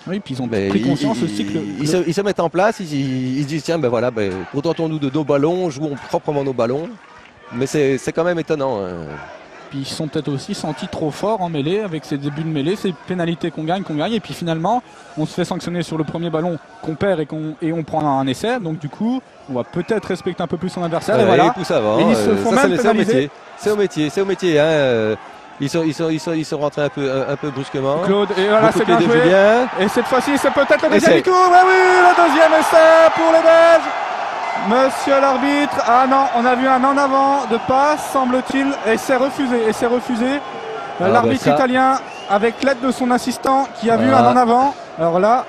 Oui, puis ils ont pris conscience aussi que ils se mettent en place, ils se disent tiens, ben voilà, contentons-nous de nos ballons, jouons proprement nos ballons. Mais c'est quand même étonnant. Hein. Puis ils se sont peut-être aussi sentis trop forts en mêlée avec ces débuts de mêlée, ces pénalités qu'on gagne. Et puis finalement, on se fait sanctionner sur le premier ballon qu'on perd et on prend un essai. Donc du coup, on va peut-être respecter un peu plus son adversaire. Ouais, et voilà. Et ils se font même pénaliser. C'est au métier. Hein. Ils sont rentrés un peu brusquement. Claude, et voilà, c'est bien joué. Julien. Et cette fois-ci, c'est peut-être le deuxième coup. Oui, le deuxième essai pour les Belges. Monsieur l'arbitre, ah non, on a vu un en avant de passe, semble-t-il, et c'est refusé. L'arbitre italien, avec l'aide de son assistant, qui a vu un en avant. Alors là.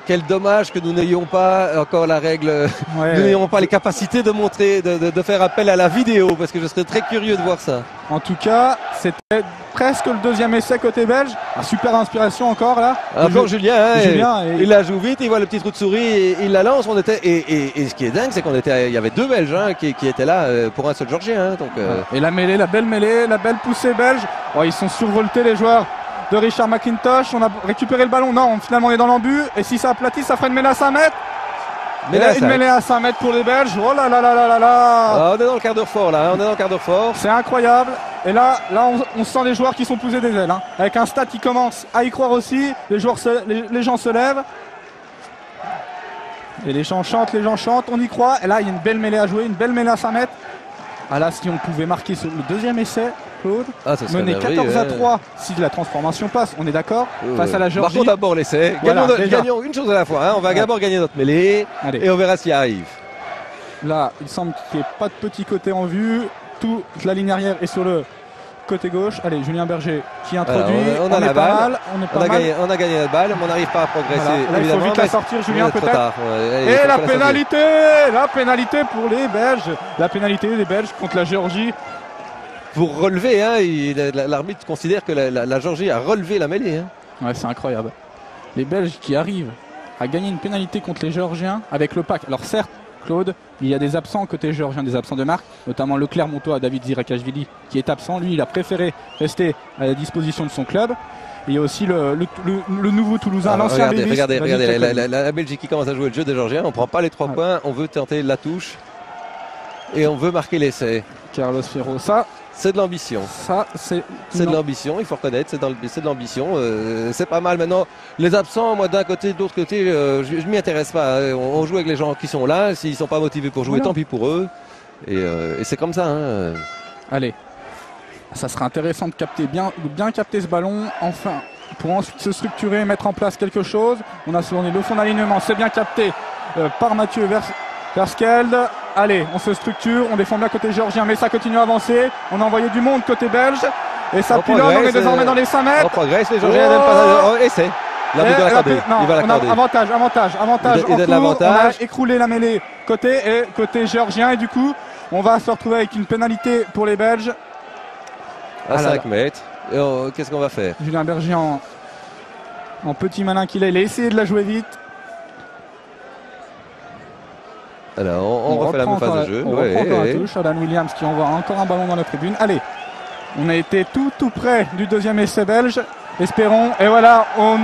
Quel dommage que nous n'ayons pas encore la règle, nous n'ayons pas les capacités de montrer, de faire appel à la vidéo, parce que je serais très curieux de voir ça. En tout cas, c'était presque le deuxième essai côté belge. Super inspiration encore là. Encore Julien, il la joue vite, il voit le petit trou de souris, et il la lance. Et ce qui est dingue, c'est il y avait 2 Belges qui étaient là pour un seul Géorgien. Donc, Et la belle poussée belge. Oh, ils sont survoltés les joueurs de Richard McIntosh. On a récupéré le ballon. Non, finalement on est dans l'embut. Et si ça aplatit, ça fera une mêlée à 5 mètres. Une mêlée à 5 mètres pour les Belges. Oh là là là là là. Ah, on est dans le quart d'heure fort là. C'est incroyable. Et là on sent les joueurs qui sont poussés des ailes. Hein. Avec un stade qui commence à y croire aussi. Les gens se lèvent. Et les gens chantent. On y croit. Et là il y a une belle mêlée à jouer. Une belle mêlée à 5 mètres. Ah là, si on pouvait marquer sur le deuxième essai, Claude, mener 14-3 si la transformation passe, on est d'accord, face à la Géorgie. Marquons d'abord l'essai, gagnons une chose à la fois, hein. On va d'abord gagner notre mêlée. Allez. Et on verra s'il arrive. Là, il semble qu'il n'y ait pas de petit côté en vue, toute la ligne arrière est sur le côté gauche. Allez, Julien Berger qui introduit, on a la balle, on a gagné la balle, mais on n'arrive pas à progresser. Voilà. Là, il faut vite la sortir, Julien, peut-être. Et la pénalité pour les Belges, la pénalité des Belges contre la Géorgie. Pour relever, hein, l'arbitre considère que la Géorgie a relevé la mêlée. Hein. Ouais, c'est incroyable. Les Belges qui arrivent à gagner une pénalité contre les Géorgiens avec le pack. Alors certes, Claude, il y a des absents côté géorgien, des absents de marque, notamment le Clermontois David Zirakashvili qui est absent. Lui, il a préféré rester à la disposition de son club. Et il y a aussi le nouveau Toulousain, l'ancien Bévis. Regardez, la Belgique qui commence à jouer le jeu des Géorgiens. On ne prend pas les 3 points, on veut tenter la touche et on veut marquer l'essai. Carlos Ferro, ça. C'est de l'ambition. C'est de l'ambition, il faut reconnaître, c'est de l'ambition. C'est pas mal maintenant. Les absents, moi d'un côté, de l'autre côté, je m'y intéresse pas. On joue avec les gens qui sont là. S'ils ne sont pas motivés pour jouer, tant pis pour eux. Et c'est comme ça. Hein. Allez, ça sera intéressant de bien capter ce ballon, enfin, pour ensuite se structurer et mettre en place quelque chose. On a tourné le fond d'alignement, c'est bien capté par Mathieu Verskelde. Allez, on se structure, on défend bien côté géorgien, mais ça continue à avancer. On a envoyé du monde côté belge. Et ça pilonne, on est désormais dans les 5 mètres. On progresse, les Géorgiens n'aiment pas. Essai. Il va l'accorder. Avantage. On a écroulé la mêlée côté géorgien. Et du coup, on va se retrouver avec une pénalité pour les Belges. À 5 mètres. Qu'est-ce qu'on va faire? Julien Berger en petit malin qu'il est. Il a essayé de la jouer vite. Alors, on refait la même phase de jeu. On reprend encore la touche. Alan Williams qui envoie encore un ballon dans la tribune. Allez, on a été tout près du deuxième essai belge. Espérons. Et voilà, on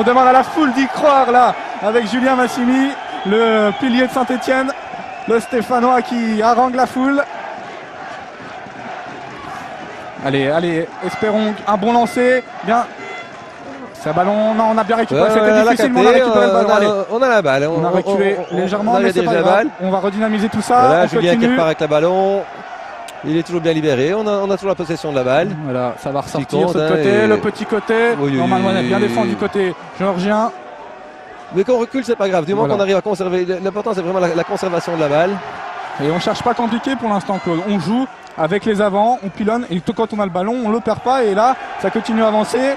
demande à la foule d'y croire là, avec Julien Massimi, le pilier de Saint-Etienne, le Stéphanois qui harangue la foule. Allez, allez, espérons un bon lancer. Bien. C'est un ballon, non, on a bien récupéré, c'était difficile, mais on a récupéré le ballon. Allez. On a la balle. On a reculé légèrement, mais c'est pas la grave. balle. On va redynamiser tout ça. Voilà, on Julien qui continue. repart avec le ballon. Il est toujours bien libéré. On a toujours la possession de la balle. Voilà, ça va ressortir compte, ce côté, et... le petit côté. Oui, Normalement, on a bien oui. défendu côté géorgien. Mais quand on recule, c'est pas grave. Du moment Voilà. qu'on arrive à conserver, l'important c'est vraiment la conservation de la balle. Et on cherche pas compliqué pour l'instant, Claude. On joue avec les avants, on pilonne, et quand on a le ballon, on le perd pas. Et là, ça continue à avancer.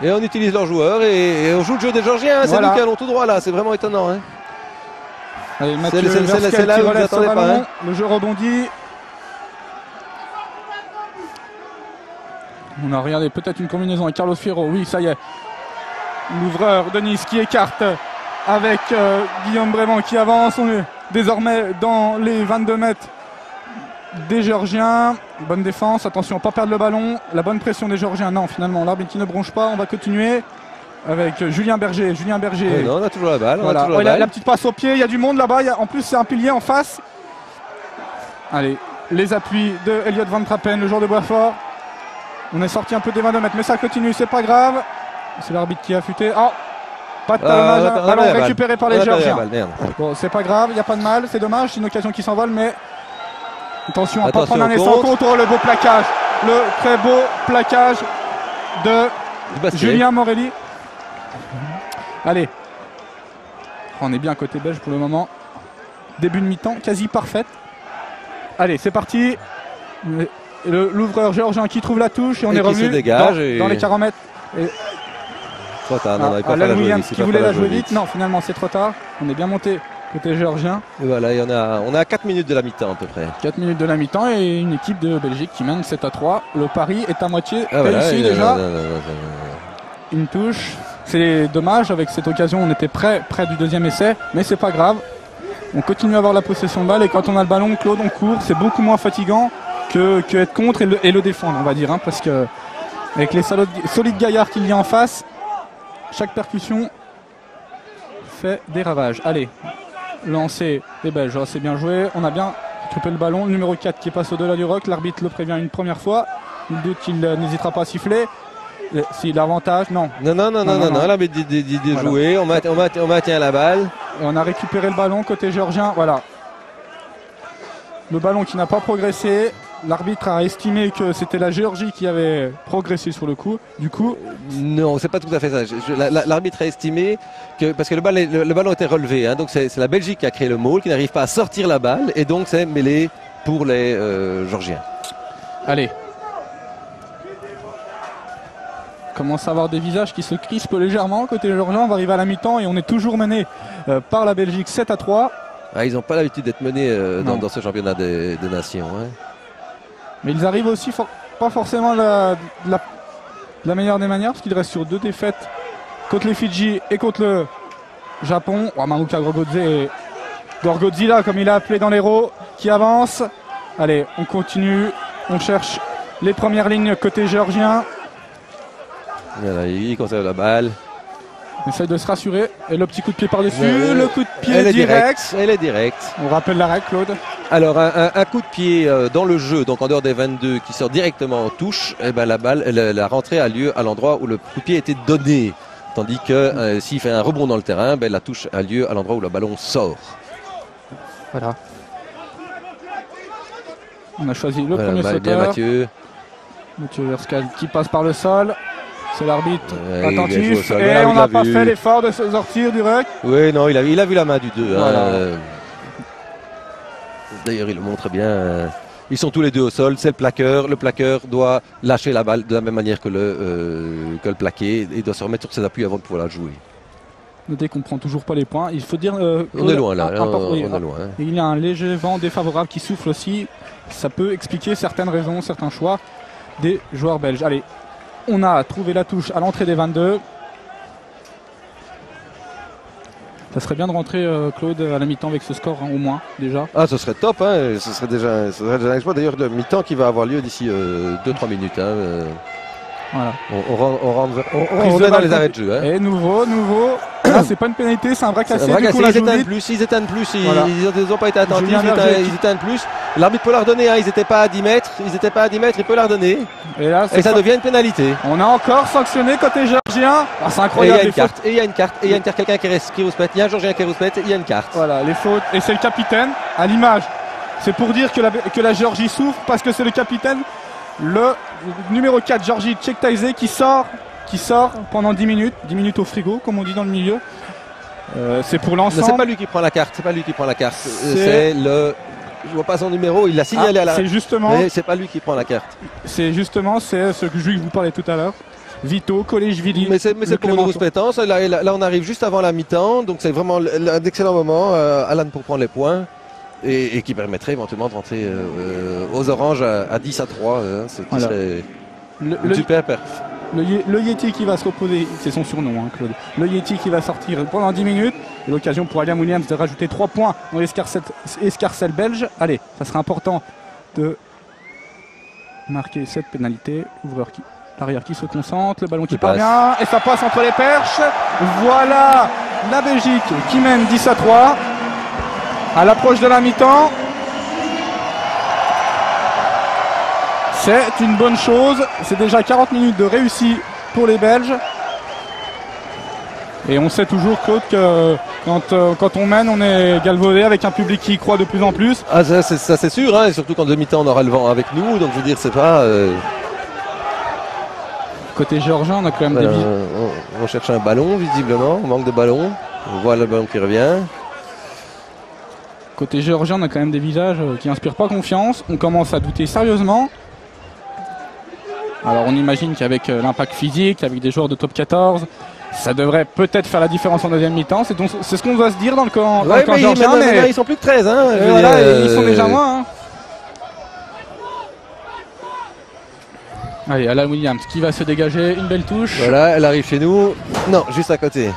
Et on utilise leurs joueurs et on joue le jeu des Georgiens. C'est Voilà. nous qui allons tout droit là. C'est vraiment étonnant. Hein. Allez, Mathieu C'est Verskel là qui où vous relève ce attendez pas, ballon. hein. Le jeu rebondit. On a regardé peut-être une combinaison avec Carlos Fierro. Oui, ça y est. L'ouvreur de Nice qui écarte avec Guillaume Brévent qui avance. On est désormais dans les 22 mètres des Géorgiens. Bonne défense. Attention, pas perdre le ballon. La bonne pression des Géorgiens. Non, finalement, l'arbitre qui ne bronche pas. On va continuer avec Julien Berger. Julien Berger. Mais non, on a toujours la balle. Voilà. On a toujours La la balle. petite passe au pied. Il y a du monde là-bas. En plus, c'est un pilier en face. Allez, les appuis de Elliot Van Trappen, le joueur de Boisfort. On est sorti un peu des 22 mètres, mais ça continue, c'est pas grave. C'est l'arbitre qui a affûté. Oh, pas de talonnage, on a ballon la balle. récupéré par On les a perdu la Géorgiens. balle, merde. Bon, c'est pas grave, il n'y a pas de mal, c'est dommage, c'est une occasion qui s'envole, mais attention à pas Attention prendre un au essai en contre. contre. Oh, le beau plaquage, le très beau plaquage de Du basket. Julien Morelli. Allez, on est bien côté belge pour le moment. Début de mi-temps, quasi parfaite. Allez, c'est parti. L'ouvreur géorgien qui trouve la touche et on Et est qui revenu se dégage dans, et- dans les 40 mètres. Et Trop tard, non, on n'avait pas fait Alan la jouer Williams vite, c'est qui pas voulait fait la jouer vite. Non, finalement c'est trop tard. On est bien monté côté géorgien. Et voilà, on a 4 minutes de la mi-temps à peu près. 4 minutes de la mi-temps et une équipe de Belgique qui mène 7-3. Le pari est à moitié Ah, voilà, réussi et déjà. non. Une touche. C'est dommage, avec cette occasion on était près du deuxième essai, mais c'est pas grave. On continue à avoir la possession de balle et quand on a le ballon, Claude, on court. C'est beaucoup moins fatigant que être contre et le défendre, on va dire, hein, parce que avec les solides gaillards qu'il y a en face, chaque percussion fait des ravages. Allez, lancer les Belges, oh, c'est bien joué. On a bien récupéré le ballon. Le numéro 4 qui passe au-delà du roc. L'arbitre le prévient une première fois. Il doute qu'il n'hésitera pas à siffler. Si l'avantage, non. Non, l'arbitre dit de Voilà. jouer, on maintient la balle. Et on a récupéré le ballon côté géorgien. Voilà. Le ballon qui n'a pas progressé. L'arbitre a estimé que c'était la Géorgie qui avait progressé sur le coup. Du coup, Non, c'est pas tout à fait ça. L'arbitre a estimé que, parce que le ballon était relevé, hein, donc c'est la Belgique qui a créé le maul, qui n'arrive pas à sortir la balle, et donc c'est mêlé pour les Georgiens. allez. Commence à avoir des visages qui se crispent légèrement côté géorgien. On va arriver à la mi-temps et on est toujours mené par la Belgique 7-3. Ah, ils n'ont pas l'habitude d'être menés Non. dans ce championnat des nations. Hein. Mais ils arrivent aussi pas forcément de la meilleure des manières, parce qu'ils restent sur 2 défaites contre les Fidji et contre le Japon. Oh, Mamuka Gorgodzilla, comme il a appelé dans l'héros, qui avance. Allez, on continue, on cherche les premières lignes côté géorgien. Voilà, il conserve la balle. On essaye de se rassurer. Et le petit coup de pied par-dessus, Ouais, le coup de pied Elle est direct. Elle est directe. On rappelle la règle, Claude. Alors un coup de pied dans le jeu, donc en dehors des 22, qui sort directement en touche, et ben la balle, la rentrée a lieu à l'endroit où le coup de pied était donné. Tandis que s'il fait un rebond dans le terrain, ben, la touche a lieu à l'endroit où le ballon sort. Voilà. On a choisi le Voilà, premier bien sauteur. Mathieu. Mathieu Verskel qui passe par le sol. C'est l'arbitre Ouais, il a joué au attentif. sol. Et Voilà, on il n'a l'a pas vu. fait l'effort de se sortir du ruck. Oui, non, il a vu la main du 2. Voilà. D'ailleurs, il le montre bien. Ils sont tous les deux au sol. C'est le plaqueur. Le plaqueur doit lâcher la balle de la même manière que le plaqué et doit se remettre sur ses appuis avant de pouvoir la jouer. Notez qu'on ne prend toujours pas les points. Il faut dire. On est loin là. oui, On est loin. Hein. il y a un léger vent défavorable qui souffle aussi. Ça peut expliquer certaines raisons, certains choix des joueurs belges. Allez, on a trouvé la touche à l'entrée des 22. Ça serait bien de rentrer, Claude, à la mi-temps avec ce score, hein, au moins, déjà. Ah, ce serait top. Hein. Ce serait déjà un exploit. D'ailleurs, le mi-temps qui va avoir lieu d'ici 2-3 minutes. Hein. Voilà. On est dans les arrêts de jeu. Hein. Et nouveau. Là, c'est pas une pénalité, c'est un bras cassé. C'est vrai Du que coup, on la s'ils joue éteignent vite. plus, ils éteignent plus, Voilà. ils n'ont pas été attentifs, Julien Berger ils éteignent plus. L'arbitre peut la redonner, hein, ils n'étaient pas à 10 mètres, il peut la redonner. Et là, ça devient une pénalité. On a encore sanctionné côté géorgien. Ah, c'est Et incroyable. il y a une carte, et il y a une carte, quelqu'un qui rouspète, il y a un Georgien qui rouspète, il y a une carte. Voilà, les fautes. Et c'est le capitaine, à l'image. C'est pour dire que la Géorgie souffre parce que c'est le capitaine, le numéro 4, Georgi Chektaizé, qui sort pendant 10 minutes au frigo, comme on dit dans le milieu. C'est pour l'ensemble. C'est pas lui qui prend la carte, c'est le... Je vois pas son numéro, il l'a signalé à la... C'est justement... Mais c'est pas lui qui prend la carte. C'est ce que je vous parlais tout à l'heure. Vito, Collège-Vili. Mais c'est pour une rouspétance. Là, on arrive juste avant la mi-temps, donc c'est vraiment un excellent moment, Alan, pour prendre les points. Et qui permettrait éventuellement de rentrer aux oranges à 10-3. Ce qui serait une super perf. Le Yeti qui va se reposer, c'est son surnom, hein, Claude. Le Yeti qui va sortir pendant 10 minutes. Et l'occasion pour Liam Williams de rajouter 3 points dans l'escarcelle belge. Allez, ça sera important de marquer cette pénalité. L'arrière qui se concentre, le ballon qui parvient. Et ça passe entre les perches. Voilà la Belgique qui mène 10-3. À l'approche de la mi-temps. C'est une bonne chose. C'est déjà 40 minutes de réussi pour les Belges. Et on sait toujours, Claude, que quand on mène, on est galvaudé avec un public qui y croit de plus en plus. Ah, ça c'est sûr, hein, et surtout qu'en demi-temps, on aura le vent avec nous. Donc je veux dire, c'est pas... Côté géorgien, on a quand même des... On cherche un ballon, visiblement. On manque de ballon. On voit le ballon qui revient. Côté géorgien, on a quand même des visages qui n'inspirent pas confiance. On commence à douter sérieusement. Alors on imagine qu'avec l'impact physique, avec des joueurs de top 14, ça devrait peut-être faire la différence en deuxième mi-temps. C'est ce qu'on doit se dire dans le camp, géorgien. Mais ils sont plus que 13. Hein, ils sont déjà moins. Hein. Allez, Alan Williams qui va se dégager. Une belle touche. Voilà, elle arrive chez nous. Non, juste à côté.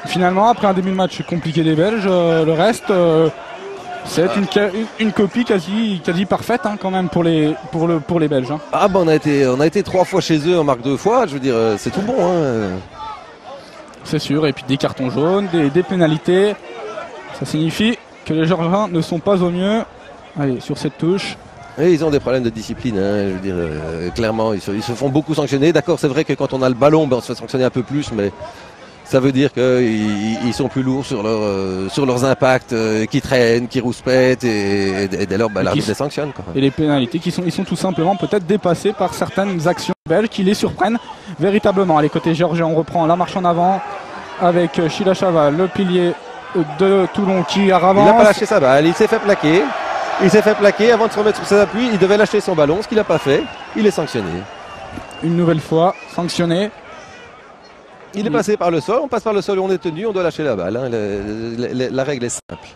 Finalement, après un début de match compliqué des Belges, le reste, c'est une copie quasi parfaite, hein, quand même pour les Belges. Hein. Ah bah on a été 3 fois chez eux, on marque 2 fois. Je veux dire, c'est tout bon. Hein. C'est sûr. Et puis des cartons jaunes, des pénalités. Ça signifie que les Géorgiens ne sont pas au mieux. Allez, sur cette touche. Et ils ont des problèmes de discipline. Hein, je veux dire, clairement, ils se font beaucoup sanctionner. D'accord, c'est vrai que quand on a le ballon, on se fait sanctionner un peu plus, mais ça veut dire qu'ils sont plus lourds sur leurs impacts, qui traînent, qui rouspètent, et dès lors, l'arbitre les sanctionne. Quoi. Et les pénalités, ils sont tout simplement peut-être dépassés par certaines actions belges qui les surprennent véritablement. Allez, côté géorgien, on reprend la marche en avant avec Shilashava, le pilier de Toulon qui avance. Il n'a pas lâché sa balle, il s'est fait plaquer. Il s'est fait plaquer avant de se remettre sur ses appuis. Il devait lâcher son ballon, ce qu'il n'a pas fait. Il est sanctionné. Une nouvelle fois, sanctionné. Il est passé par le sol. On passe par le sol, on est tenu, on doit lâcher la balle. Hein. La règle est simple.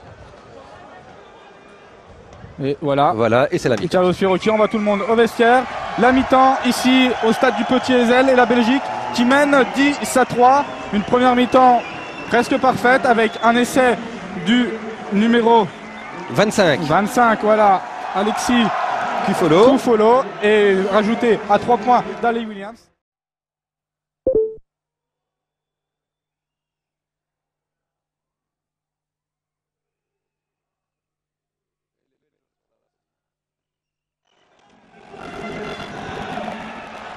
Et voilà. Voilà, et c'est la mi-temps. Et Carlos Fierro qui envoie tout le monde au vestiaire. La mi-temps ici au stade du Petit Ezel et la Belgique qui mène 10-3. Une première mi-temps presque parfaite avec un essai du numéro 25, voilà, Alexis Kufolo et rajouté à 3 points d'Ali Williams.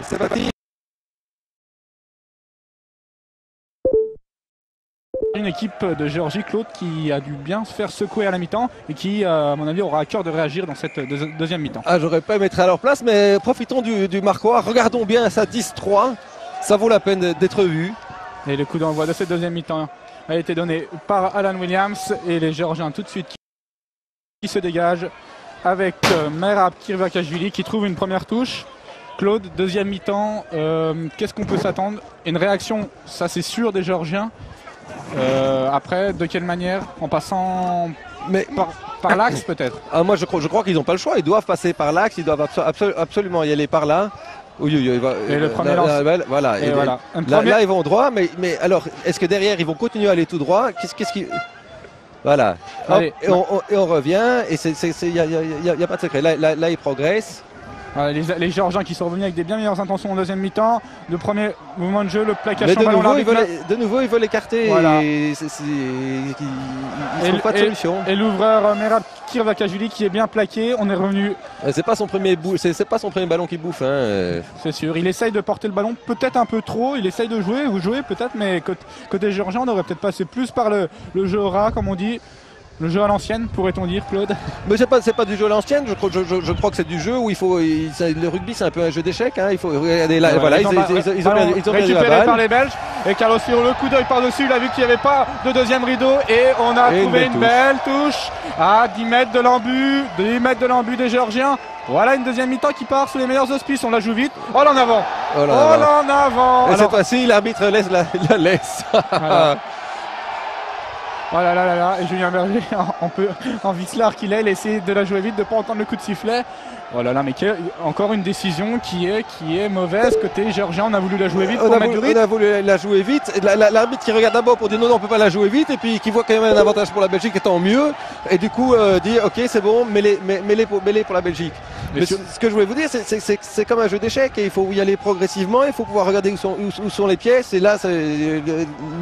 C'est parti. Une équipe de Géorgie, Claude, qui a dû bien se faire secouer à la mi-temps et qui, à mon avis, aura à cœur de réagir dans cette deuxième mi-temps. Ah, j'aurais pas aimé être à leur place, mais profitons du Marquois. Regardons bien ça, 10-3. Ça vaut la peine d'être vu. Et le coup d'envoi de cette deuxième mi-temps a été donné par Alan Williams et les Géorgiens tout de suite qui se dégagent avec Merab Kirvakashvili qui trouve une première touche. Claude, deuxième mi-temps, qu'est-ce qu'on peut s'attendre? Une réaction, ça c'est sûr, des Géorgiens. Après, de quelle manière? En passant par l'axe peut-être? Moi je crois qu'ils n'ont pas le choix, ils doivent passer par l'axe, ils doivent absolument y aller par là. Et le premier lance. Voilà. Et voilà. Là ils vont droit, mais alors est-ce que derrière ils vont continuer à aller tout droit? Qu'est-ce qui... Voilà. Hop, et on revient, et il n'y a pas de secret. Là ils progressent. Les Géorgiens qui sont revenus avec des bien meilleures intentions en deuxième mi-temps. Le premier mouvement de jeu, le plaquage Mais en ballon. de nouveau, ils veulent écarter. Voilà. Ils n'ont pas de solution. Et l'ouvreur Merab Kirvakashvili qui est bien plaqué. On est revenu. C'est pas son premier ballon qui bouffe. Hein. C'est sûr. Il essaye de porter le ballon peut-être un peu trop. Il essaye de jouer, vous jouez peut-être, mais côté géorgien, on aurait peut-être passé plus par le jeu au ras, comme on dit. Le jeu à l'ancienne, pourrait-on dire, Claude? Mais c'est pas du jeu à l'ancienne. Je crois que c'est du jeu où le rugby, c'est un peu un jeu d'échecs. Hein. Il faut regarder là. Voilà, ils ont perdu la balle. Par les Belges. Et Carlos Firo, le coup d'œil par-dessus. Il a vu qu'il n'y avait pas de deuxième rideau. Et on a trouvé une belle touche à 10 mètres de l'embut des Géorgiens. Voilà une deuxième mi-temps qui part sous les meilleurs auspices. On la joue vite. Oh là en avant. Oh là en avant. Et cette fois-ci, l'arbitre la laisse. Voilà. Oh là là là là, et Julien Berger, en vicelard qu'il est, il essaie de la jouer vite, de ne pas entendre le coup de sifflet. Oh là là, mais encore une décision qui est mauvaise côté géorgien. On a voulu la jouer vite pour mettre du rythme. On a voulu la jouer vite. L'arbitre qui regarde d'abord pour dire non, on ne peut pas la jouer vite, et puis qui voit quand même un avantage pour la Belgique, étant mieux, et du coup dit ok, c'est bon, mêlez pour la Belgique. Mais ce que je voulais vous dire, c'est comme un jeu d'échecs, et il faut y aller progressivement, il faut pouvoir regarder où sont les pièces, et là,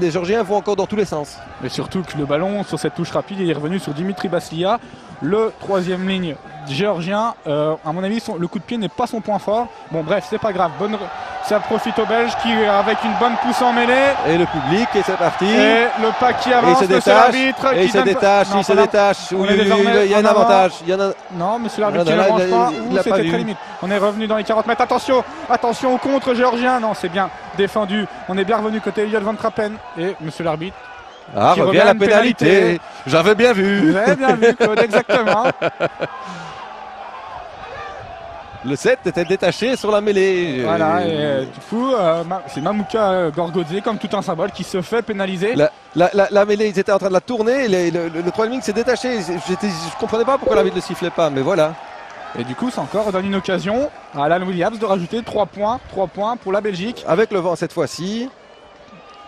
les Géorgiens vont encore dans tous les sens. Mais surtout que le ballon, sur cette touche rapide, il est revenu sur Dimitri Baslia, le troisième ligne géorgien. À mon avis, le coup de pied n'est pas son point fort. Bon, bref, c'est pas grave. Ça profite aux Belges qui, avec une bonne pousse en mêlée. Et le public, et c'est parti. Et le pas qui avance, et monsieur l'arbitre. Et il se détache, il se détache. Il y a un avantage. Non, monsieur l'arbitre, il ne range pas. C'était très limite. On est revenu dans les 40 mètres. Attention au contre géorgien. Non, c'est bien défendu. On est bien revenu côté Eliot Van Trappen. Et monsieur l'arbitre. Revient la pénalité. J'avais bien vu. Vous avez bien vu, Claude, exactement. Le 7 était détaché sur la mêlée. Voilà, et du coup, c'est Mamouka Gorgodze, comme tout un symbole, qui se fait pénaliser. La mêlée, ils étaient en train de la tourner. Le troisième ligne s'est détaché. Je ne comprenais pas pourquoi l'arbitre ne sifflait pas, mais voilà. Et du coup, ça encore donne une occasion à Alan Williams de rajouter 3 points pour la Belgique. Avec le vent cette fois-ci.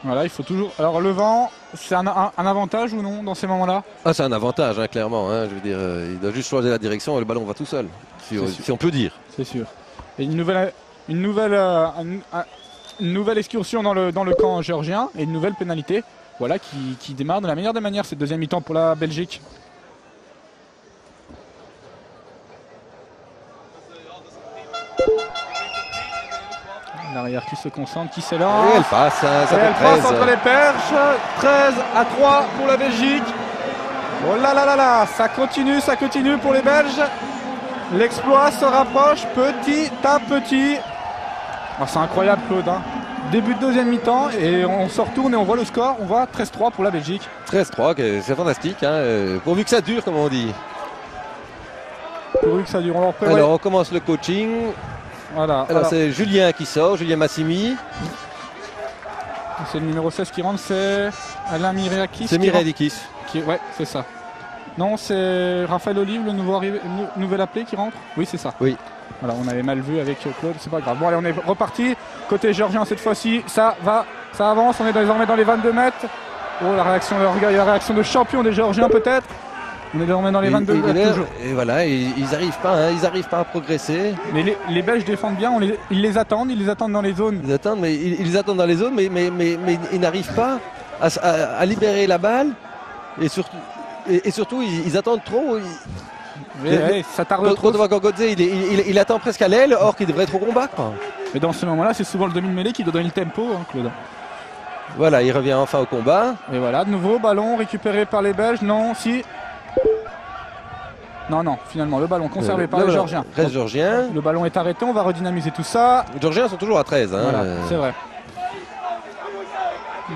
Voilà, il faut toujours. Alors le vent, c'est un avantage ou non dans ces moments-là? C'est un avantage, hein, clairement. Hein, je veux dire, il doit juste changer la direction et le ballon va tout seul, si on peut dire. C'est sûr. Et une nouvelle excursion dans le camp géorgien et une nouvelle pénalité. Voilà qui démarre de la meilleure des manières cette deuxième mi-temps pour la Belgique. L'arrière qui se concentre, qui s'élance. Et elle passe, ça fait 13. Elle passe entre les perches. 13-3 pour la Belgique. Oh là là là là, ça continue pour les Belges. L'exploit se rapproche petit à petit. Oh, c'est incroyable, Claude. Hein. Début de deuxième mi-temps et on se retourne et on voit le score. On voit 13-3 pour la Belgique. 13-3, c'est fantastique. Hein, pourvu que ça dure, comme on dit. Pourvu que ça dure. Alors on commence le coaching. Voilà. Alors c'est Julien qui sort, Julien Massimi. C'est le numéro 16 qui rentre, c'est Alain Miriakis. C'est Miriakis. Ouais, c'est ça. Non, c'est Raphaël Olive, le nouvel appelé qui rentre. Oui, c'est ça. Oui. Voilà, on avait mal vu avec Claude, c'est pas grave. Bon, allez, on est reparti. Côté géorgien cette fois-ci, ça avance. On est désormais dans les 22 mètres. Oh, la réaction de champion des Géorgiens peut-être. On est désormais dans les 22 mètres toujours. Et voilà, ils n'arrivent pas à progresser. Mais les Belges défendent bien, ils les attendent dans les zones. Ils attendent dans les zones, mais ils n'arrivent pas à libérer la balle. Et surtout, ils attendent trop. Ça tarde trop. Gorgodze, il attend presque à l'aile, or qu'il devrait être au combat. Quoi. Mais dans ce moment-là, c'est souvent le demi-mêlée qui doit donner le tempo, hein, Claude. Voilà, il revient enfin au combat. Et voilà, de nouveau, ballon récupéré par les Belges. Non, si. Non, finalement, le ballon conservé par les Géorgiens. Reste géorgien. Le ballon est arrêté, on va redynamiser tout ça. Les Géorgiens sont toujours à 13. Hein. Voilà, c'est vrai.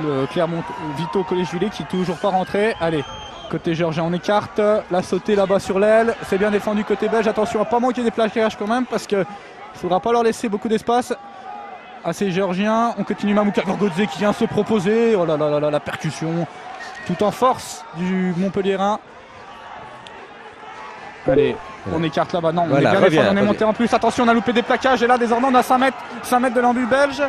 Le Clermont Vito Collège-Juillet qui est toujours pas rentré. Allez, côté géorgien, on écarte. La sautée là-bas sur l'aile. C'est bien défendu côté belge. Attention à pas manquer des plaquages quand même parce qu'il ne faudra pas leur laisser beaucoup d'espace à ces Géorgiens. On continue Mamouka Gorgodze qui vient se proposer. Oh là là là, la percussion. Tout en force du Montpellierin. Allez, on écarte là-bas. Non, voilà, on est bien on est monté en plus. Attention, on a loupé des plaquages. Et là, désormais, on a 5 mètres de l'embut belge.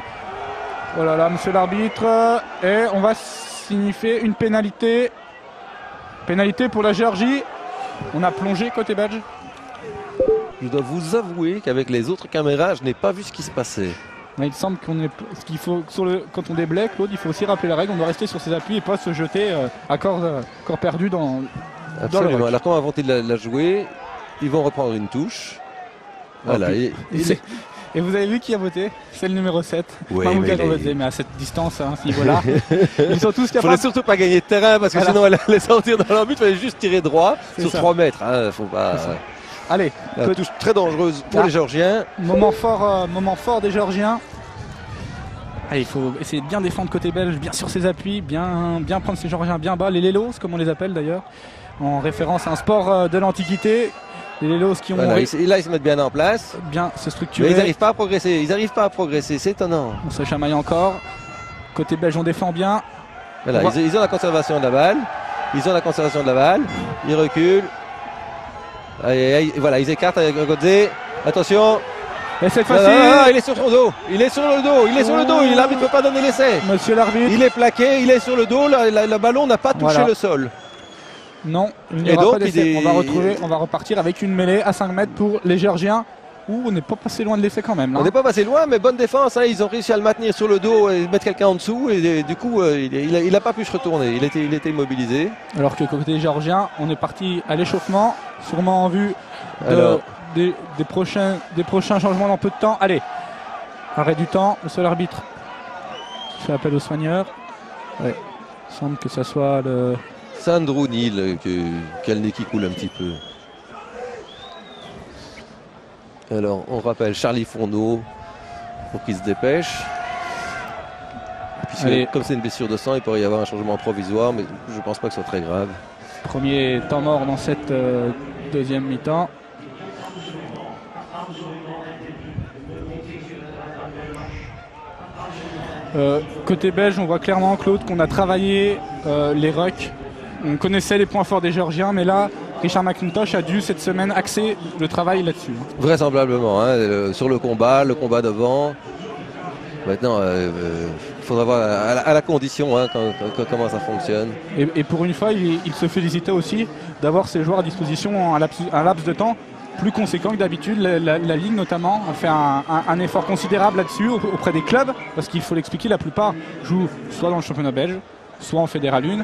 Oh là là, monsieur l'arbitre. Et on va signifier une pénalité. Pénalité pour la Géorgie. On a plongé côté belge. je dois vous avouer qu'avec les autres caméras, je n'ai pas vu ce qui se passait. Mais il semble ce qu'il faut quand on déblaye, Claude, il faut aussi rappeler la règle. On doit rester sur ses appuis et pas se jeter à corps perdu dans le rock. Alors comment vont-ils la jouer? Ils vont reprendre une touche. Voilà. Et vous avez vu qui a voté? C'est le numéro 7. Oui, mais à cette distance, à ce niveau-là, ils sont tous capables. Il ne faudrait surtout pas gagner de terrain parce que sinon elle allait sortir dans leur but. Il fallait juste tirer droit sur 3 mètres. Faut pas. Allez, la touche très dangereuse pour les Géorgiens. Moment fort des Géorgiens. Allez, il faut essayer de bien défendre côté belge, bien sur ses appuis, bien prendre ses Géorgiens bien bas. Les Lélos, comme on les appelle d'ailleurs, en référence à un sport de l'Antiquité. Les Lélos qui ont... Voilà, là, ils se mettent bien en place. Bien se structurer. Mais ils n'arrivent pas à progresser. C'est étonnant. On se chamaille encore. Côté belge, on défend bien. Voilà, ils ont la conservation de la balle. Ils reculent. Voilà, ils écartent avec Godze. Attention. Et cette fois-ci, il est sur son dos. Il est sur le dos. L'arbitre ne peut pas donner l'essai. Monsieur l'arbitre. Il est plaqué. Il est sur le dos. Le ballon n'a pas touché le sol. Non, il n'y aura pas d'essai. On va repartir avec une mêlée à 5 mètres pour les Géorgiens. On n'est pas passé loin de l'essai quand même. On n'est pas passé loin, mais bonne défense. Ils ont réussi à le maintenir sur le dos et mettre quelqu'un en dessous. Et du coup, il n'a pas pu se retourner. Il était immobilisé. Alors que côté géorgien, on est parti à l'échauffement, sûrement en vue des prochains changements dans peu de temps. Allez, arrêt du temps. Le seul arbitre fait appel aux soigneurs. Ouais. Il semble que ça soit le... C'est Andrew Neil qui a le nez qui coule un petit peu. Alors, on rappelle Charlie Fourneau pour qu'il se dépêche. Puisque, comme c'est une blessure de sang, il pourrait y avoir un changement provisoire, mais je ne pense pas que ce soit très grave. Premier temps mort dans cette deuxième mi-temps. Côté belge, on voit clairement, Claude, qu'on a travaillé les rucks. On connaissait les points forts des Géorgiens, mais là, Richard McIntosh a dû cette semaine axer le travail là-dessus. Vraisemblablement, sur le combat devant. Maintenant, il faudra voir à la condition comment ça fonctionne. Et pour une fois, il se félicitait aussi d'avoir ses joueurs à disposition en un laps de temps plus conséquent que d'habitude. La Ligue notamment a fait un effort considérable là-dessus auprès des clubs, parce qu'il faut l'expliquer, la plupart jouent soit dans le championnat belge, soit en Fédéral 1,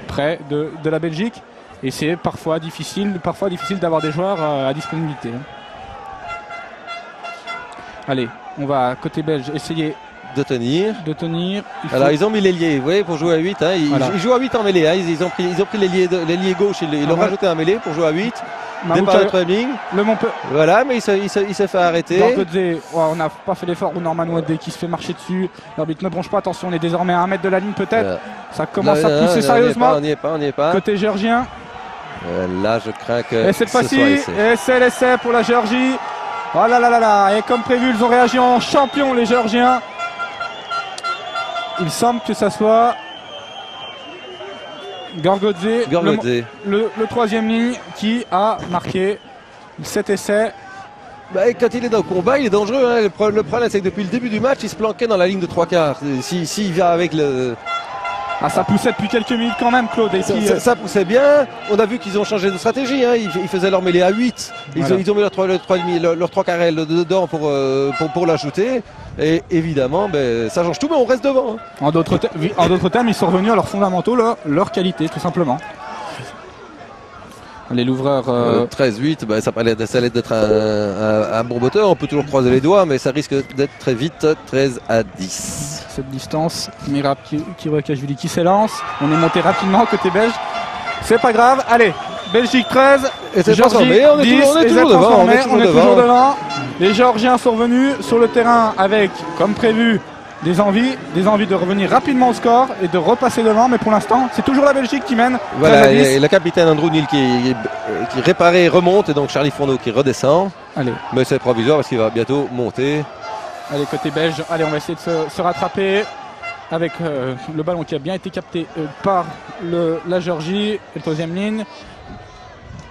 près de la Belgique. Et c'est parfois difficile d'avoir des joueurs à disponibilité. Allez, on va côté belge essayer de tenir. Alors ils ont mis l'ailier, vous voyez, pour jouer à 8. Ils jouent à 8 en mêlée. Ils ont pris l'ailier gauche, ils l'ont rajouté en mêlée pour jouer à 8. Départ de la troisième ligne. Voilà, mais il s'est fait arrêter. On n'a pas fait l'effort. Ou Norman Wadé qui se fait marcher dessus. L'arbitre ne bronche pas. Attention, on est désormais à 1 mètre de la ligne peut-être. Ça commence à pousser sérieusement. On n'y est pas. Côté géorgien. Là, je crains que. Et cette fois-ci, c'est l'essai pour la Géorgie. Oh là là là là. Et comme prévu, ils ont réagi en champion, les Géorgiens. Il semble que ça soit Gorgodze, le troisième ligne, qui a marqué cet essai. Quand il est dans le combat, il est dangereux. Le problème, c'est que depuis le début du match, il se planquait dans la ligne de 3/4. S'il vient avec le... ça poussait depuis quelques minutes quand même, Claude. Et ça poussait bien. On a vu qu'ils ont changé de stratégie. Ils faisaient leur mêlée à 8. Ils ont mis leur 3 carrés dedans pour l'ajouter. Et évidemment, ça change tout, mais on reste devant. En d'autres termes, ils sont revenus à leurs fondamentaux, leur qualité, tout simplement. Les l'ouvreur 13-8, ça allait d'être un bon moteur. On peut toujours croiser les doigts, mais ça risque d'être très vite 13-10. Cette distance, Mirab Kirakashvili qui s'élance. On est monté rapidement côté belge. C'est pas grave. Allez, Belgique 13, Géorgie 10. On est toujours devant. Les Géorgiens sont revenus sur le terrain avec, comme prévu, des envies de revenir rapidement au score et de repasser devant, mais pour l'instant c'est toujours la Belgique qui mène. Voilà, et le capitaine Andrew Neil qui réparait remonte, et donc Charlie Fourneau qui redescend. Allez. Mais c'est provisoire parce qu'il va bientôt monter. Allez, côté belge, allez, on va essayer de se rattraper avec le ballon qui a bien été capté par la Géorgie et le troisième ligne.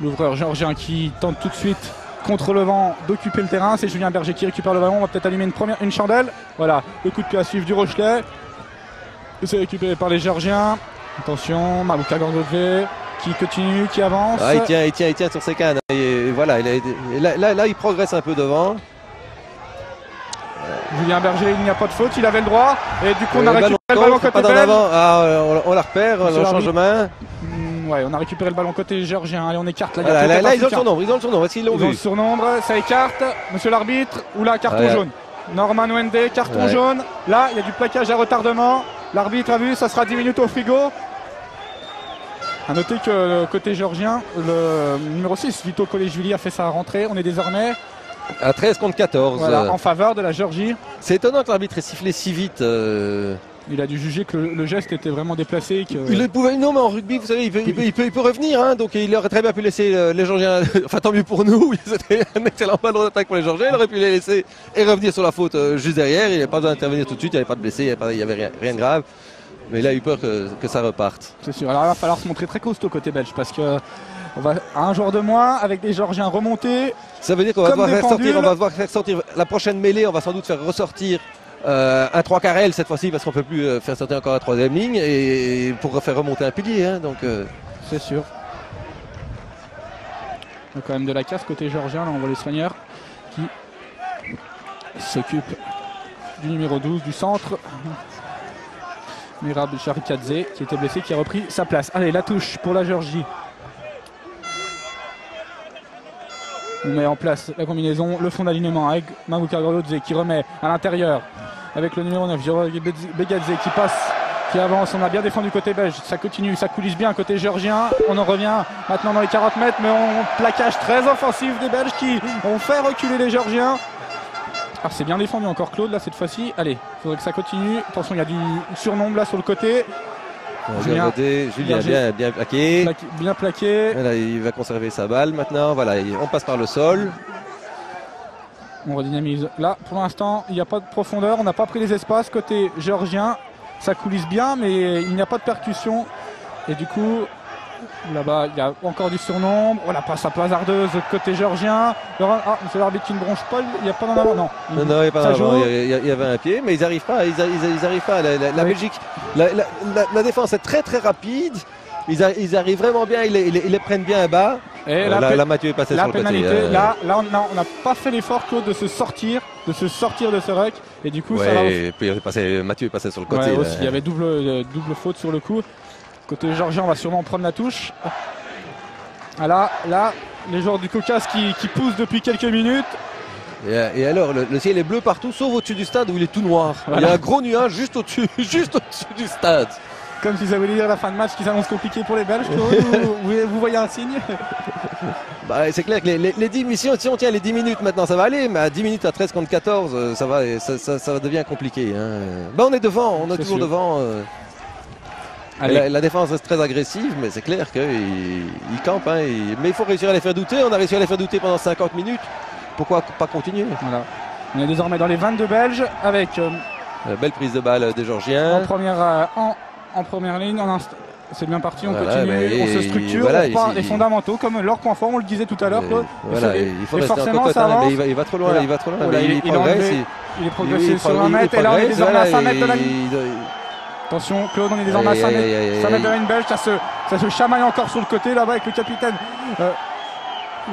L'ouvreur géorgien qui tente tout de suite contre le vent d'occuper le terrain. C'est Julien Berger qui récupère le ballon. On va peut-être allumer une chandelle. Voilà, le coup de pied à suivre du Rochelet. C'est récupéré par les Géorgiens. Attention, Malouka Gorgodze qui continue, qui avance. Il tient sur ses cannes. voilà, là, il progresse un peu devant. Julien Berger, il n'y a pas de faute, il avait le droit. Et du coup, on a Le récupéré le ballon côté belge. On la repère, on change de main. Ouais, on a récupéré le ballon côté géorgien. Allez, on écarte là. Voilà, là, ils ont le surnombre. Est-ce qu'ils l'ont vu? Ils ont le surnombre, ça écarte. Monsieur l'arbitre, ou là, carton jaune. Norman Wende, carton jaune. Là, il y a du plaquage à retardement. L'arbitre a vu, ça sera 10 minutes au frigo. A noter que côté géorgien, le numéro 6, Vito Collet-Julie, a fait sa rentrée. On est désormais à 13 contre 14. Voilà, en faveur de la Géorgie. C'est étonnant que l'arbitre ait sifflé si vite. Il a dû juger que le geste était vraiment déplacé. Non, mais en rugby, vous savez, il peut revenir. Hein, donc il aurait très bien pu laisser les Géorgiens. Enfin, tant mieux pour nous. C'était un excellent ballon d'attaque pour les Géorgiens. Il aurait pu les laisser et revenir sur la faute juste derrière. Il n'avait pas besoin d'intervenir tout de suite. Il n'y avait pas de blessés. Il n'y avait rien de grave. Mais il a eu peur que ça reparte. C'est sûr. Alors il va falloir se montrer très costaud côté belge parce que on va à un joueur de moins avec des Géorgiens remontés. Ça veut dire qu'on va devoir faire sortir la prochaine mêlée. On va sans doute faire ressortir un 3 carrel cette fois-ci parce qu'on ne peut plus faire sortir encore la troisième ligne et pour faire remonter un pilier. Hein, donc c'est sûr. Il y a quand même de la casse côté géorgien. Là on voit les soigneurs qui s'occupent du numéro 12 du centre. Mirab Charikadze qui était blessé, qui a repris sa place. Allez, la touche pour la Géorgie. On met en place la combinaison, le fond d'alignement avec Mamouka Gorlodze qui remet à l'intérieur avec le numéro 9, Begadze qui passe, qui avance. On a bien défendu côté belge, ça continue, ça coulisse bien côté géorgien. On en revient maintenant dans les 40 mètres, mais on plaquage très offensif des Belges qui ont fait reculer les Géorgiens. Alors c'est bien défendu encore Claude là cette fois-ci. Allez, il faudrait que ça continue. Attention, il y a du surnombre là sur le côté. Julien bien plaqué. Bien plaqué. Là, il va conserver sa balle maintenant. Voilà, on passe par le sol. On redynamise. Là, pour l'instant, il n'y a pas de profondeur. On n'a pas pris les espaces côté géorgien. Ça coulisse bien, mais il n'y a pas de percussion. Et du coup, là-bas, il y a encore du surnombre. Oh, la passe un peu hasardeuse côté géorgien. Ah, c'est l'arbitre qui ne bronche pas. Il n'y a pas d'en avant. Non, il n'y a pas d'en avant. Il y avait un pied, mais ils n'arrivent pas. Ils arrivent pas. La Belgique, la défense est très très rapide. Ils arrivent vraiment bien. Ils les prennent bien bas. Et là, Mathieu est passé sur le côté. Là, on n'a pas fait l'effort, Claude, de se sortir de ce ruck. Et du coup, ça va. Et puis Mathieu est passé sur le côté. Ouais, aussi, il y avait double faute sur le coup. Côté géorgien, on va sûrement prendre la touche. Là, les joueurs du Caucase qui poussent depuis quelques minutes. Et alors, le ciel est bleu partout, sauf au-dessus du stade où il est tout noir. Voilà. Il y a un gros nuage juste au-dessus du stade. Comme si ça voulait dire la fin de match qui s'annonce compliqué pour les Belges. vous voyez un signe? C'est clair que les 10 missions, si on tient les 10 minutes maintenant, ça va aller, mais à 10 minutes à 13 contre 14, ça devient compliqué. Hein. On est devant, on est toujours devant. La défense reste très agressive, mais c'est clair qu'ils campent. Hein, mais il faut réussir à les faire douter. On a réussi à les faire douter pendant 50 minutes. Pourquoi pas continuer? Voilà. On est désormais dans les 22 Belges avec belle prise de balle des Géorgiens. En première ligne, c'est bien parti, on continue, on se structure, on part les fondamentaux comme leur point fort, on le disait tout à l'heure. Il faut rester en cocotte, mais il va trop loin. Voilà. Il va trop loin. Il est progressé sur 1 mètre et là on est désormais à 5 mètres de la ligne. Attention Claude, on est désormais à 5 mètres de la ligne belge, ça se chamaille encore sur le côté là-bas avec le capitaine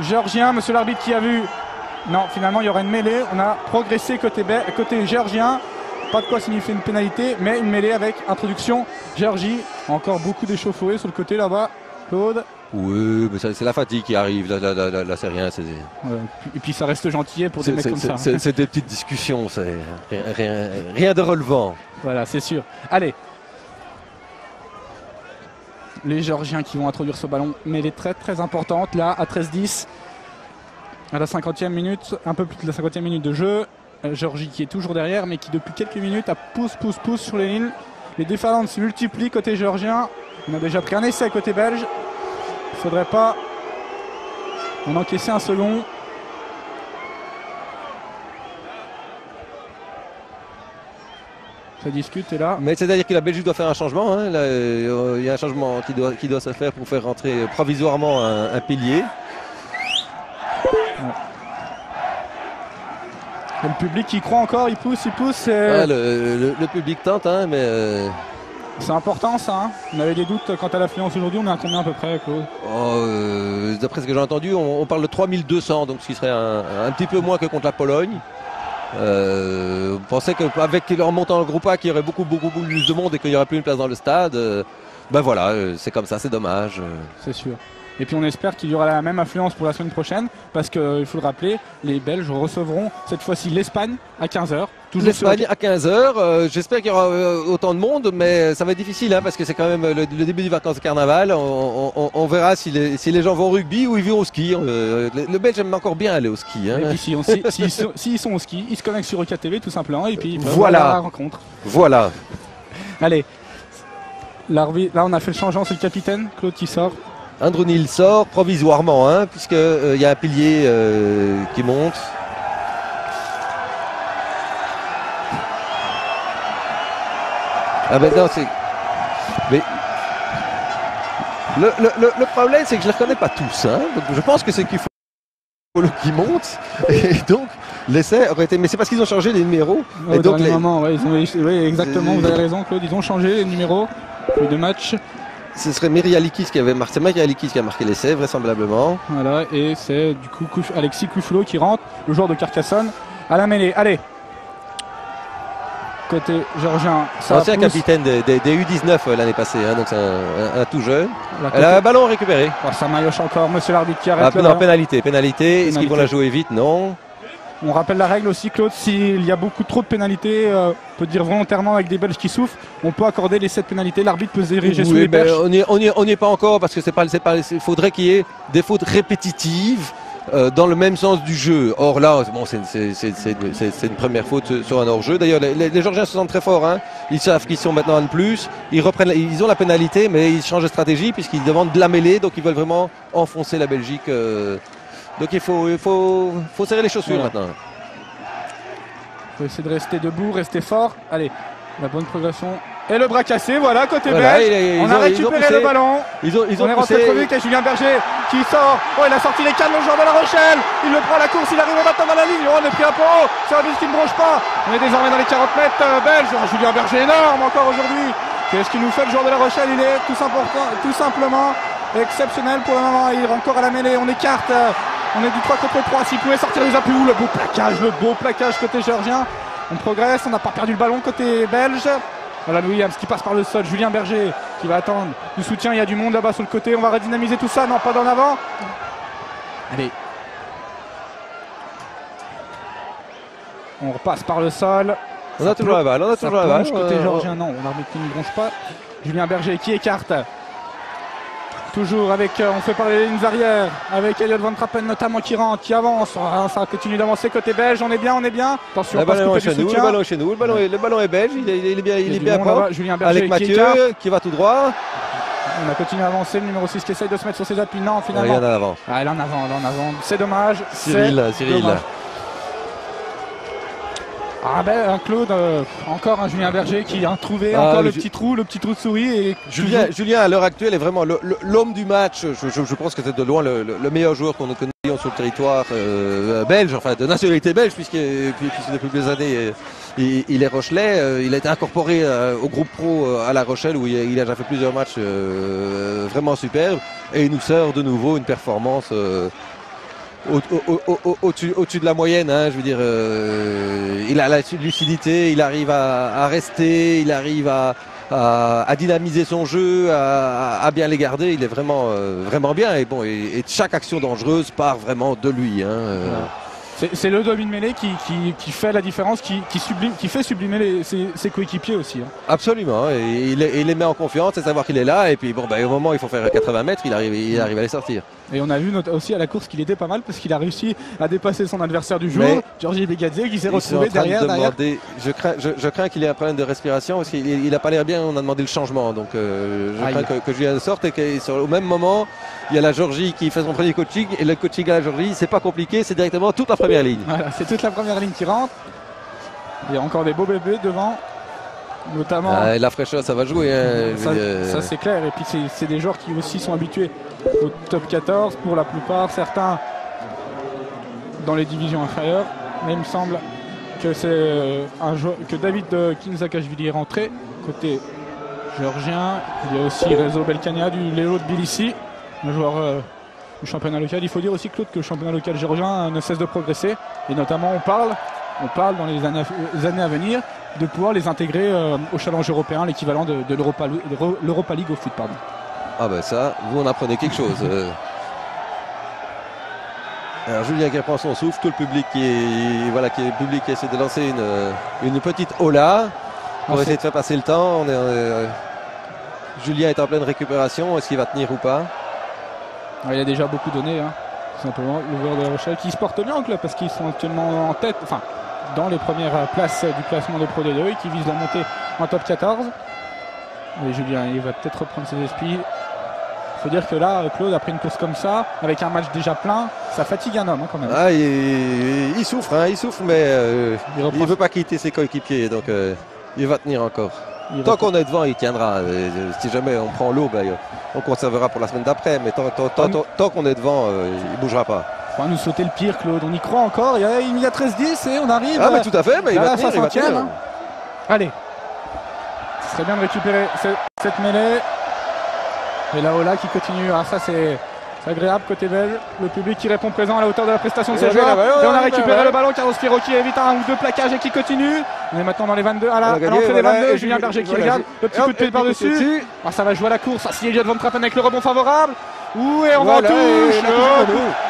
géorgien, monsieur l'arbitre qui a vu. Non, finalement il y aura une mêlée, on a progressé côté géorgien. Pas de quoi signifier une pénalité, mais une mêlée avec introduction Géorgie. Encore beaucoup d'échauffourées sur le côté là-bas. Claude. Oui, mais c'est la fatigue qui arrive. Là c'est rien. Et puis ça reste gentillet pour des mecs comme ça. C'est des petites discussions, c'est rien de relevant. Voilà, c'est sûr. Allez. Les Géorgiens qui vont introduire ce ballon. Mêlée très très importante là à 13-10. À la 50e minute, un peu plus de la 50e minute de jeu. Géorgie qui est toujours derrière mais qui depuis quelques minutes pousse sur les lignes. Les défaillances se multiplient côté géorgien. On a déjà pris un essai côté belge. Il ne faudrait pas en encaisser un second. Ça discute et là. Mais c'est-à-dire que la Belgique doit faire un changement. Hein. Il y a un changement qui doit se faire pour faire rentrer provisoirement un pilier. Ouais. Le public qui croit encore, il pousse. Le public tente, hein, mais C'est important ça, hein. On avait des doutes quant à l'affluence aujourd'hui, on est à combien à peu près, Claude? D'après ce que j'ai entendu, on parle de 3200, donc ce qui serait un petit peu moins que contre la Pologne. On pensait qu'avec en montant le groupe A qu'il y aurait beaucoup plus de monde et qu'il n'y aurait plus une place dans le stade. Ben voilà, c'est comme ça, c'est dommage. C'est sûr. Et puis on espère qu'il y aura la même affluence pour la semaine prochaine, parce qu'il faut le rappeler, les Belges recevront cette fois-ci l'Espagne à 15h. L'Espagne à 15h, j'espère qu'il y aura autant de monde, mais ça va être difficile, hein, parce que c'est quand même le début des vacances de carnaval. On verra si les gens vont au rugby ou ils vont au ski. Le Belge aime encore bien aller au ski. Hein. Et puis s'ils sont au ski, ils se connectent sur EK-TV tout simplement, et puis ils peuvent voilà. voir la rencontre. Voilà. Allez, l'arbitre, là on a fait le changement, c'est le capitaine, Claude qui sort. Andronil sort provisoirement, hein, puisqu'il y a un pilier qui monte. Ah ben non, c'est... Mais... Le problème, c'est que je ne les reconnais pas tous. Hein. Donc, je pense que c'est qu'il faut qui monte. Et donc, l'essai aurait été... Mais c'est parce qu'ils ont changé les numéros. Et donc, moment, ouais, oui, exactement, vous avez raison, Claude. Ils ont changé les numéros de match. Ce serait Mirialikis qui avait marqué, c'est Mirialikis qui a marqué l'essai, vraisemblablement. Voilà, et c'est du coup Alexis Koufoulo qui rentre, le joueur de Carcassonne, à la mêlée. Allez, côté géorgien, ça ancien capitaine des U19 l'année passée, hein, donc c'est un tout jeune. Côté... Elle a un ballon récupéré. Oh, ça maillotche encore, monsieur l'arbitre qui arrête. Non, pénalité. Est-ce qu'ils vont la jouer vite? Non. On rappelle la règle aussi, Claude, s'il y a beaucoup trop de pénalités, on peut dire volontairement avec des Belges qui souffrent, on peut accorder les 7 pénalités, l'arbitre peut se diriger sous les perches. On n'y est pas encore, parce que il faudrait qu'il y ait des fautes répétitives dans le même sens du jeu. Or là, bon, c'est une première faute sur un hors-jeu. D'ailleurs, les Georgiens se sentent très forts, hein. Ils savent qu'ils sont maintenant à de plus, ils ont la pénalité, mais ils changent de stratégie puisqu'ils demandent de la mêlée, donc ils veulent vraiment enfoncer la Belgique. Donc il faut serrer les chaussures maintenant. Il faut essayer de rester debout, rester fort. Allez, la bonne progression. Et le bras cassé, voilà, côté belge. On a récupéré le ballon. On est rentré trop vite avec Julien Berger qui sort. Oh, il a sorti les cannes, le joueur de La Rochelle. Il le prend à la course, il arrive maintenant dans la ligne. Oh, on est pris un peu haut. C'est un but qui ne bronche pas. On est désormais dans les 40 mètres belges. Oh, Julien Berger énorme encore aujourd'hui. Qu'est-ce qu'il nous fait, le joueur de La Rochelle? Il est tout simplement exceptionnel pour le moment. Il est encore à la mêlée. On écarte. On est du 3 contre 3. S'il pouvait sortir les appuis, le beau plaquage côté géorgien. On progresse, on n'a pas perdu le ballon côté belge. Voilà Williams qui passe par le sol. Julien Berger qui va attendre du soutien. Il y a du monde là-bas sur le côté. On va redynamiser tout ça. Non, pas d'en avant. Allez. On repasse par le sol. On a toujours la balle. Côté géorgien, non. On arbitre qui ne bronche pas. Julien Berger qui écarte. Toujours avec, on fait parler les lignes arrières, avec Elliot Van Trappen notamment qui rentre, qui avance. Ça continue d'avancer côté belge, on est bien. Attention, le ballon est chez nous, le ballon est belge, il est bien propre. Julien Berger avec Mathieu qui va tout droit. On a continué à avancer, le numéro 6 qui essaye de se mettre sur ses appuis. Non, finalement. Il y en a avant. Ah, là en avant. C'est dommage. Cyril. Dommage. Ah ben Claude, encore un Julien Berger qui a trouvé encore le petit trou de souris. Et Julien à l'heure actuelle est vraiment l'homme du match. Je pense que c'est de loin le meilleur joueur qu'on connaît sur le territoire belge, enfin de nationalité belge, puisque depuis plusieurs années il est Rochelais. Il a été incorporé au groupe pro à La Rochelle où il a déjà fait plusieurs matchs vraiment superbes. Et il nous sort de nouveau une performance au-dessus de la moyenne, hein, je veux dire, il a la lucidité, il arrive à rester, il arrive à dynamiser son jeu, à bien les garder. Il est vraiment bien et chaque action dangereuse part vraiment de lui. Hein, C'est le demi de mêlée qui fait la différence, qui fait sublimer ses coéquipiers aussi. Hein. Absolument, et il les met en confiance, c'est savoir qu'il est là, et puis au moment où il faut faire 80 mètres, il arrive à les sortir. Et on a vu aussi à la course qu'il était pas mal parce qu'il a réussi à dépasser son adversaire du jour, Georgi Begadze, qui s'est retrouvé derrière. Je crains qu'il ait un problème de respiration parce qu'il n'a pas l'air bien, on a demandé le changement, donc je crains que Julien sorte et qu'au même moment, il y a la Georgie qui fait son premier coaching, et le coaching à la Georgie, c'est pas compliqué, c'est directement toute la première ligne. Voilà, c'est toute la première ligne qui rentre. Il y a encore des beaux bébés devant. Notamment la fraîcheur, ça va jouer. Hein, ça c'est clair. Et puis c'est des joueurs qui aussi sont habitués au top 14 pour la plupart, certains dans les divisions inférieures. Mais il me semble que c'est un joueur que David Kinzakashvili est rentré côté géorgien. Il y a aussi Rezo Belkania du Léo Tbilissi, le joueur du championnat local. Il faut dire aussi, Claude, que le championnat local géorgien ne cesse de progresser. Et notamment, on parle dans les années à venir de pouvoir les intégrer au challenge européen, l'équivalent de l'Europa League au foot. Pardon. Ah ben ça, vous en apprenez quelque chose. Alors Julien qui reprend son souffle, tout le public qui essaie de lancer une petite hola pour essayer de faire passer le temps. Julien est en pleine récupération, est-ce qu'il va tenir ou pas? Il a déjà beaucoup donné, hein, tout simplement. Le joueur de La Rochelle qui se porte bien en club parce qu'ils sont actuellement en tête, enfin dans les premières places du classement de Pro D2 et qui visent la montée en top 14. Et Julien, il va peut-être reprendre ses esprits. Il faut dire que là, Claude, après une course comme ça, avec un match déjà plein, ça fatigue un homme quand même. Ah, il souffre, mais il ne veut pas quitter ses coéquipiers, donc il va tenir encore. Tant qu'on est devant, il tiendra. Si jamais on prend l'eau, on conservera pour la semaine d'après, mais tant qu'on est devant, il ne bougera pas. On va nous sauter le pire, Claude, on y croit encore. Il y a 13-10 et on arrive. Ah, mais tout à fait, mais il va tenir. Hein. Allez, ce serait bien de récupérer cette mêlée. Et la Ola qui continue. Ah, ça c'est agréable côté belge. Le public qui répond présent à la hauteur de la prestation de ses joueurs. Et on a récupéré le ballon. Carlos Firo qui évite un ou deux plaquages et qui continue. On est maintenant dans les 22. À l'entrée des 22. Julien Berger qui regarde. Le petit coup de pied par-dessus. Ah, ça va jouer à la course. Si Elliot Van Trappen avec le rebond favorable. Ouh, et on va en touche.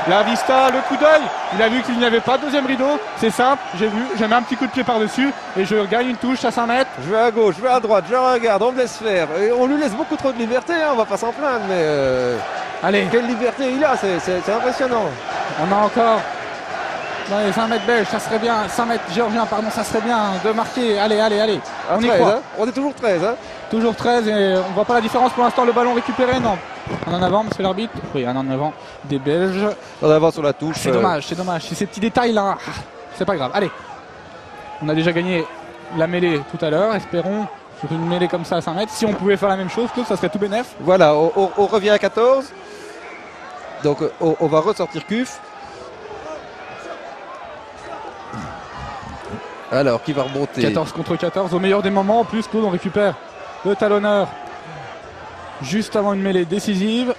La vista, le coup d'œil. Il a vu qu'il n'y avait pas de deuxième rideau. C'est simple. J'ai vu. Je mets un petit coup de pied par-dessus. Et je gagne une touche à 5 mètres. Je vais à gauche, je vais à droite, je regarde. On me laisse faire. Et on lui laisse beaucoup trop de liberté. Hein, on va pas s'en plaindre. Mais allez. Quelle liberté il a. C'est impressionnant. On a encore. Dans les 20 mètres belges, ça serait bien. 5 mètres géorgien, pardon, ça serait bien de marquer. Allez. On y croit. Hein, on est toujours 13. Hein. Toujours 13 et on voit pas la différence pour l'instant. Le ballon récupéré, non. En avant, monsieur l'arbitre. Oui, en avant des Belges. En avant sur la touche. C'est dommage. C'est ces petits détails là. C'est pas grave. Allez. On a déjà gagné la mêlée tout à l'heure. Espérons sur une mêlée comme ça à 5 mètres. Si on pouvait faire la même chose, ça serait tout bénef. Voilà, on revient à 14. Donc on va ressortir CUF. Alors, qui va remonter? 14 contre 14, au meilleur des moments. En plus, Claude, on récupère le talonneur juste avant une mêlée décisive.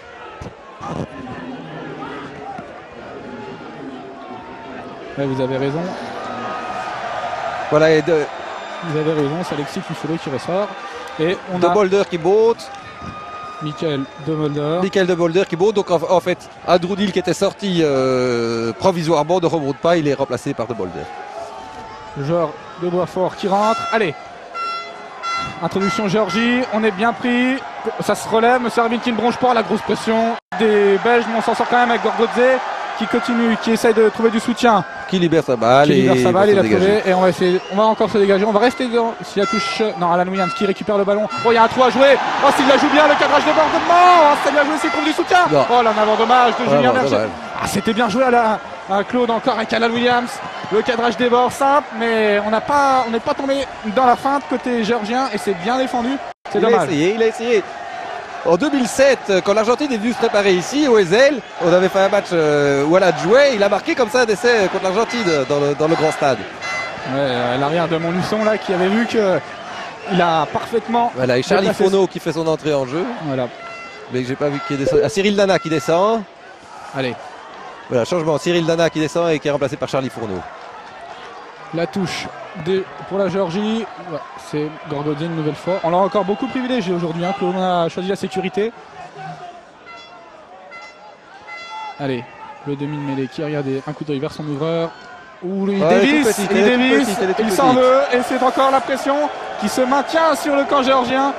Ouais, vous avez raison. Voilà, vous avez raison, c'est Alexis Fufolo qui ressort. Et on a Bolder qui monte. Michael de Bolder qui monte. Donc en fait, Adroudil qui était sorti provisoirement ne remonte pas, il est remplacé par de Bolder. Le joueur de Boisfort qui rentre. Allez. Introduction Géorgie, on est bien pris. Ça se relève, M. Arvin qui ne bronche pas, la grosse pression des Belges, mais on s'en sort quand même avec Gorgodze qui continue, qui essaye de trouver du soutien. Qui libère sa balle. Il a trouvé et on va encore se dégager. On va rester dans, si la touche. Non, Alan Williams qui récupère le ballon. Oh, il y a un trou à jouer. Oh, s'il la joue bien, le cadrage débordement. Oh, c'est bien joué, s'il trouve du soutien. Non. Oh, là, un avant dommage de Julien Berger. Ah, c'était bien joué à Claude encore avec Alan Williams. Le cadrage déborde simple, mais on n'est pas tombé dans la feinte côté géorgien et c'est bien défendu. C'est dommage. Il a essayé. En 2007, quand l'Argentine est venue se préparer ici, au Ezel, on avait fait un match où elle a joué. Il a marqué comme ça un essai contre l'Argentine dans le grand stade. Ouais, l'arrière de Montluçon là qui avait vu qu'il a parfaitement. Voilà, et Charlie Fourneau qui fait son entrée en jeu. Voilà. Mais j'ai pas vu qui descend. Ah, Cyril Dana qui descend. Allez. Voilà, changement. Cyril Dana qui descend et qui est remplacé par Charlie Fourneau. La touche pour la Géorgie, ouais, c'est Gorgodze une nouvelle fois. On l'a encore beaucoup privilégié aujourd'hui, hein, Claude, on a choisi la sécurité. Allez, le demi de mêlée qui a regardé un coup d'œil vers son ouvreur. Ouh, il dévisse, il s'en veut et c'est encore la pression qui se maintient sur le camp géorgien.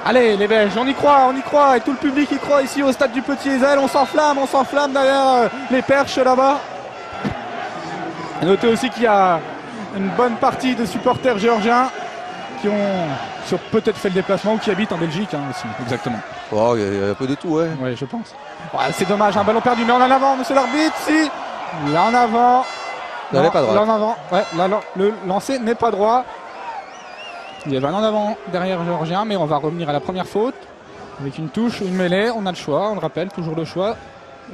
Allez les Belges, on y croit et tout le public y croit ici au stade du Petit Ezel. On s'enflamme derrière les perches là-bas. Notez aussi qu'il y a une bonne partie de supporters géorgiens qui ont peut-être fait le déplacement ou qui habitent en Belgique hein, aussi, exactement. Oh, il y a un peu de tout, ouais. Ouais, je pense. Ouais, c'est dommage, un ballon perdu, mais on est en avant, monsieur l'arbitre, si. Là en avant. Non, pas droit. Là en avant. Ouais, là, le lancer n'est pas droit. Il y avait un en avant derrière géorgien, mais on va revenir à la première faute. Avec une touche ou une mêlée, on a le choix, on le rappelle, toujours le choix.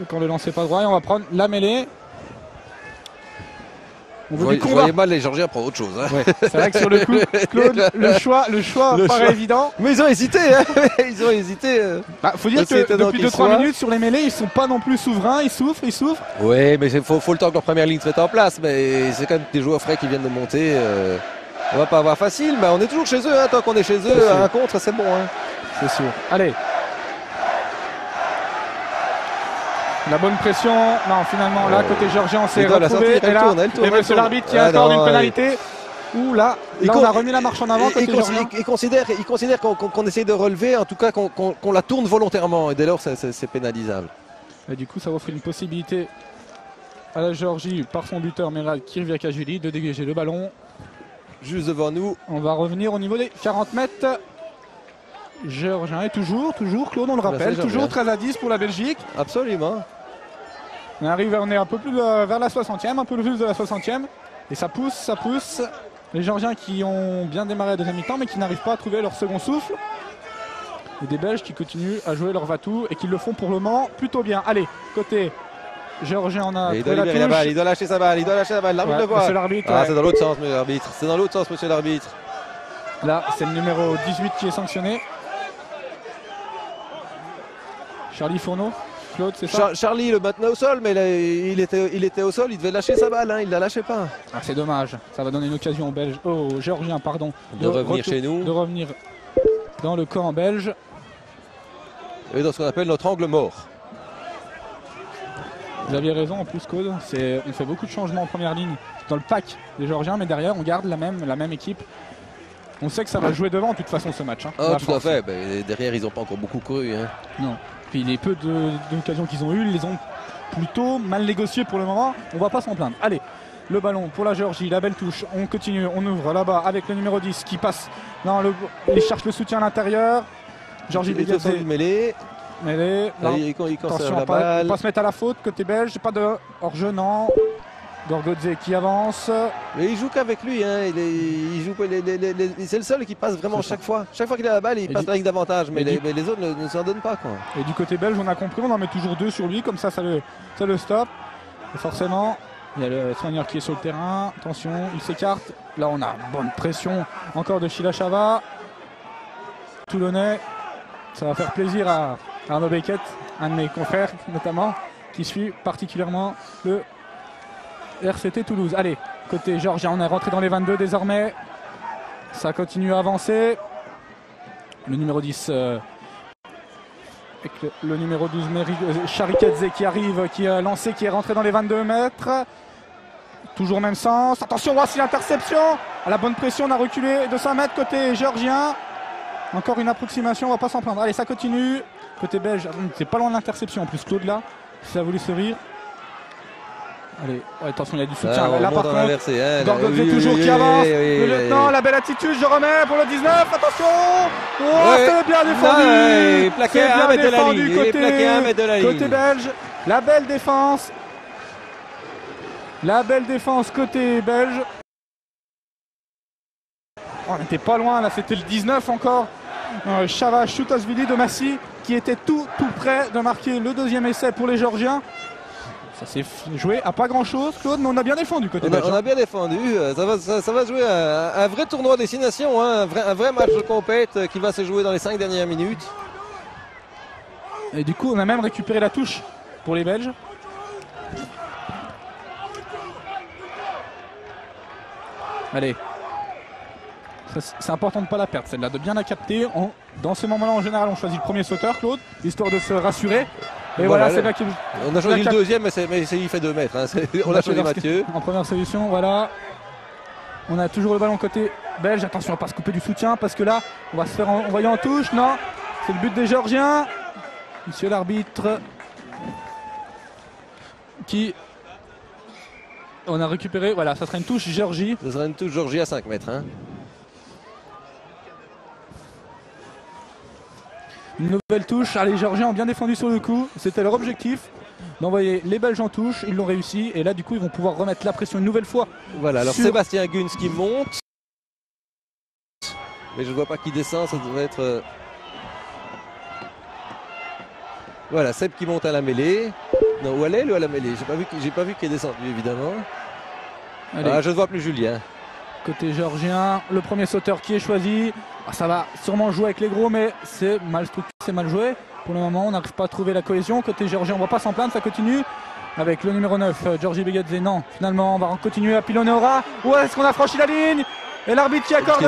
Quand le lancer n'est pas droit, et on va prendre la mêlée. On veut Je du voyais, je combat. voyais mal les Georgiens prendre autre chose. Hein. Ouais, c'est vrai que sur le coup, Claude, le choix paraît choix. évident. Mais ils ont hésité, hein. Ils ont hésité. Bah, faut dire Aussi que étonnant depuis qu'il 2-3 soit. minutes sur les mêlées, ils sont pas non plus souverains, ils souffrent. Oui, mais il faut le temps que leur première ligne se mette en place. Mais c'est quand même des joueurs frais qui viennent de monter. On va pas avoir facile, mais on est toujours chez eux. Hein. Tant qu'on est chez eux, sûr. un contre, c'est bon. Hein. C'est sûr. Allez. La bonne pression. Non, finalement, là, côté géorgien, on s'est Il doit la retrouvé. sortir, Et là, elle tourne, et monsieur l'arbitre qui accorde une pénalité. Ouh là, on a remis la marche en avant côté géorgien. Il considère qu'on essaye de relever, en tout cas qu'on la tourne volontairement. Et dès lors, c'est pénalisable. Et du coup, ça offre une possibilité à la Géorgie, par son buteur Merad Kirviakashvili, de dégager le ballon. Juste devant nous. On va revenir au niveau des 40 mètres. Géorgien et toujours, Claude, on le rappelle, toujours 13-10 pour la Belgique. Absolument. On est un peu plus vers la 60e, un peu plus de la 60e. Et ça pousse. Les Géorgiens qui ont bien démarré la deuxième mi-temps, mais qui n'arrivent pas à trouver leur second souffle. Et des Belges qui continuent à jouer leur va-tout et qui le font pour le moment plutôt bien. Allez, côté géorgien, on a Il trouvé doit la libérer touche. la balle, il doit lâcher sa balle, l'arbitre le voit. Monsieur l'arbitre, Ah, ouais. c'est dans l'autre sens, monsieur l'arbitre. C'est dans l'autre sens, monsieur l'arbitre. Là, c'est le numéro 18 qui est sanctionné. Charlie Fourneau, Claude, c'est ça? Charlie le maintenait au sol, mais il était au sol, il devait lâcher sa balle, hein, il ne la lâchait pas. Ah, c'est dommage, ça va donner une occasion aux Géorgiens De revenir chez nous. De revenir dans le camp belge. Et dans ce qu'on appelle notre angle mort. Vous aviez raison en plus, Claude, on fait beaucoup de changements en première ligne dans le pack des Géorgiens, mais derrière on garde la même équipe. On sait que ça va jouer devant de toute façon ce match. Hein, tout à fait, mais derrière ils n'ont pas encore beaucoup cru. Hein. Non. Puis les peu d'occasions qu'ils ont eues, ils les ont plutôt mal négociées pour le moment. On va pas s'en plaindre. Allez, le ballon pour la Géorgie, la belle touche. On continue, on ouvre là-bas avec le numéro 10 qui passe. Il cherche le soutien à l'intérieur. Georgie Bégazzé. Mêlée. Non. Il Attention, pas se mettre à la faute côté belge. Pas de hors-jeu, non. Gorgodze qui avance. Mais il joue qu'avec lui, hein. C'est le seul qui passe vraiment chaque fois. Chaque fois qu'il a la balle, il passe avec davantage. Mais les autres ne s'en donnent pas, quoi. Et du côté belge, on a compris, on en met toujours 2 sur lui, comme ça le stoppe. Et forcément, il y a le soigneur qui est sur le terrain. Attention, il s'écarte. Là, on a bonne pression encore de Shilachava. Toulonnais. Ça va faire plaisir à Arnaud Beckett, un de mes confrères notamment, qui suit particulièrement le RCT Toulouse. Allez, côté géorgien, on est rentré dans les 22 désormais. Ça continue à avancer. Le numéro 10 avec le numéro 12 Charikadze qui arrive, qui a lancé, qui est rentré dans les 22 mètres. Toujours même sens. Attention, voici l'interception. À la bonne pression, on a reculé de 5 mètres côté géorgien. Encore une approximation, on va pas s'en prendre. Allez, ça continue. Côté belge, c'est pas loin de l'interception en plus. Claude là, ça a voulu se rire. Allez, attention, il y a du soutien. Là par contre, Gorgodze toujours qui avance. Le lieutenant, la belle attitude, je remets pour le 19. Attention, c'est bien défendu. Plaqué à mettre de la ligne. Côté belge, la belle défense. La belle défense côté belge. On n'était pas loin, là c'était le 19 encore. Chava Choutasvili de Massy qui était tout près de marquer le deuxième essai pour les Géorgiens. Ça s'est joué à pas grand chose, Claude, mais on a bien défendu côté belge. On a bien défendu, ça va jouer un vrai tournoi à destination, hein, un vrai match de compète qui va se jouer dans les 5 dernières minutes. Et du coup on a même récupéré la touche pour les Belges. Allez. C'est important de ne pas la perdre, celle-là, de bien la capter. Dans ce moment-là, en général, on choisit le premier sauteur, Claude, histoire de se rassurer. Et voilà, c'est là qu'il. On a choisi le deuxième, mais il fait 2 mètres. Hein. On a choisi Mathieu. En première solution, voilà. On a toujours le ballon côté belge. Attention à ne pas se couper du soutien, parce que là, on va se faire envoyer en touche. Non, c'est le but des Géorgiens. Monsieur l'arbitre. Qui. On a récupéré. Voilà, ça sera une touche Géorgie. Ça sera une touche Géorgie à 5 mètres. Hein. Une nouvelle touche. Les Géorgiens ont bien défendu sur le coup. C'était leur objectif d'envoyer les Belges en touche. Ils l'ont réussi. Et là, du coup, ils vont pouvoir remettre la pression une nouvelle fois. Voilà, alors Sébastien Guns qui monte. Mais je ne vois pas qui descend. Ça devrait être. Voilà, Seb qui monte à la mêlée. Non, où elle est, lui, à la mêlée. J'ai pas vu qu'il est descendu, évidemment. Ah, je ne vois plus Julien. Côté géorgien, le premier sauteur qui est choisi. Ah, ça va sûrement jouer avec les gros, mais c'est mal structuré, c'est mal joué. Pour le moment, on n'arrive pas à trouver la cohésion. Côté géorgien, on ne va pas s'en plaindre, ça continue. Avec le numéro 9, Georgi Begedze. Non, finalement, on va continuer à pilonner au ras. Où est-ce qu'on a franchi la ligne? Et l'arbitre qui accorde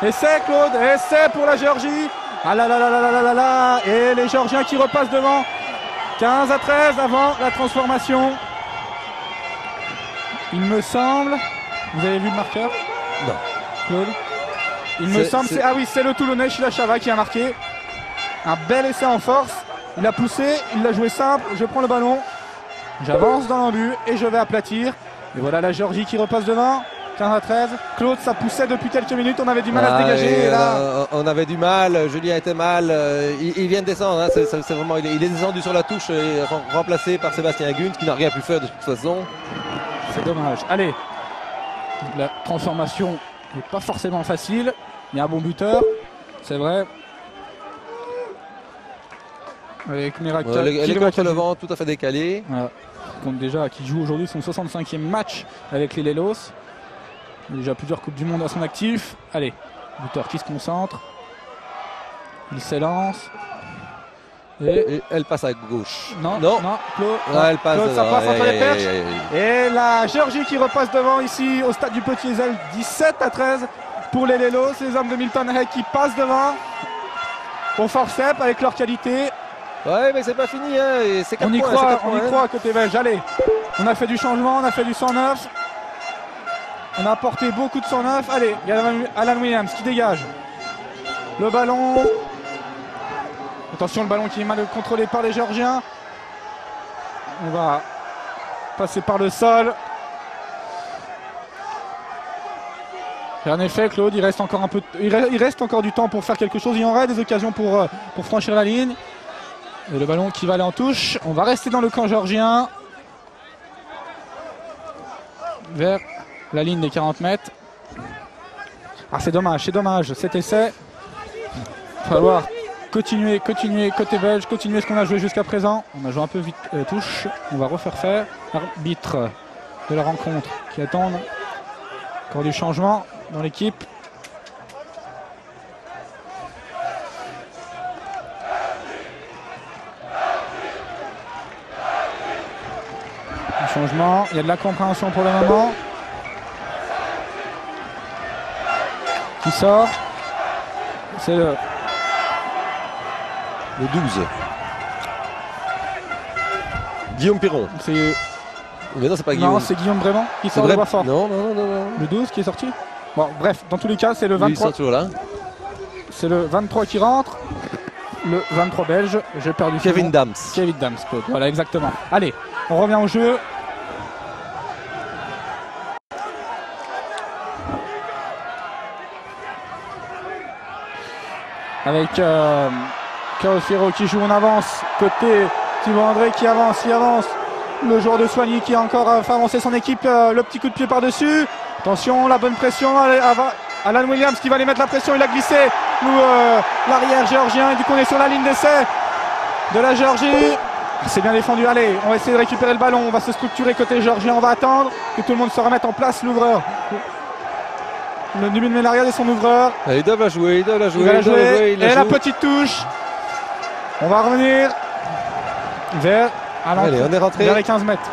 essai, Claude. Essai pour la Géorgie. Ah là là là là là là là. Et les Géorgiens qui repassent devant. 15-13 avant la transformation. Il me semble. Vous avez vu le marqueur? Non. Claude? Il me semble. Ah oui, c'est le Toulonnais Shilachava qui a marqué. Un bel essai en force. Il a poussé, il l'a joué simple. Je prends le ballon. J'avance dans l'embut et je vais aplatir. Et voilà la Géorgie qui repasse devant. 15-13. Claude, ça poussait depuis quelques minutes. On avait du mal à se dégager. Et là... On avait du mal. Julien était mal. Il vient de descendre. Hein. C'est vraiment, il est descendu sur la touche et remplacé par Sébastien Gunt qui n'a rien pu faire de toute façon. C'est dommage. Allez. La transformation n'est pas forcément facile. Il y a un bon buteur. C'est vrai. Avec Merak. Elle est contre le vent, tout à fait décalé. Voilà. Compte déjà qui joue aujourd'hui son 65e match avec les Lelos. Il a déjà plusieurs Coupes du Monde à son actif. Allez, buteur qui se concentre. Il s'élance. Et elle passe à gauche. Non. Claude, elle passe. Claude, ça passe entre les perches. Et la Géorgie qui repasse devant ici au stade du Petit Ezel. 17-13 pour les Lelos. Les hommes de Milton Hay qui passent devant au forceps avec leur qualité. Ouais, mais c'est pas fini. Hein. On y croit côté belge. Allez, on a fait du changement, on a fait du 109. On a apporté beaucoup de 109. Allez, il y a Alan Williams qui dégage. Le ballon. Attention, le ballon qui est mal contrôlé par les Géorgiens. On va passer par le sol. Et en effet, Claude, il reste encore du temps pour faire quelque chose. Il y aura des occasions pour franchir la ligne. Et le ballon qui va aller en touche. On va rester dans le camp géorgien. Vers la ligne des 40 mètres. Ah, c'est dommage cet essai. Il va falloir continuer côté belge, continuer ce qu'on a joué jusqu'à présent. On a joué un peu vite touche. On va refaire faire. Arbitre de la rencontre qui attendent encore du changement dans l'équipe. Changement, il y a de la compréhension pour le moment. Qui sort? C'est le 12. Guillaume Piron. Mais non, c'est pas Guillaume. Non, c'est Guillaume Brément qui sort de Boisfort. Non. Le 12 qui est sorti. Bon, bref, dans tous les cas, c'est le 23. C'est le 23 qui rentre. Le 23 belge. J'ai perdu Kevin Dams. Kevin Dams, Claude. Voilà, exactement. Allez, on revient au jeu. Avec Chaos Firo qui joue en avance. Côté Thibaut André qui avance, Le joueur de Soigny qui a encore fait avancer son équipe. Le petit coup de pied par-dessus. Attention, la bonne pression. Alan Williams qui va aller mettre la pression. Il a glissé. L'arrière géorgien. Et du coup, on est sur la ligne d'essai de la Géorgie. C'est bien défendu. Allez, on va essayer de récupérer le ballon. On va se structurer côté géorgien. On va attendre que tout le monde se remette en place. L'ouvreur. Le début de Ménariade et son ouvreur. Ils doivent la jouer. Et la petite touche. On va revenir vers les 15 mètres.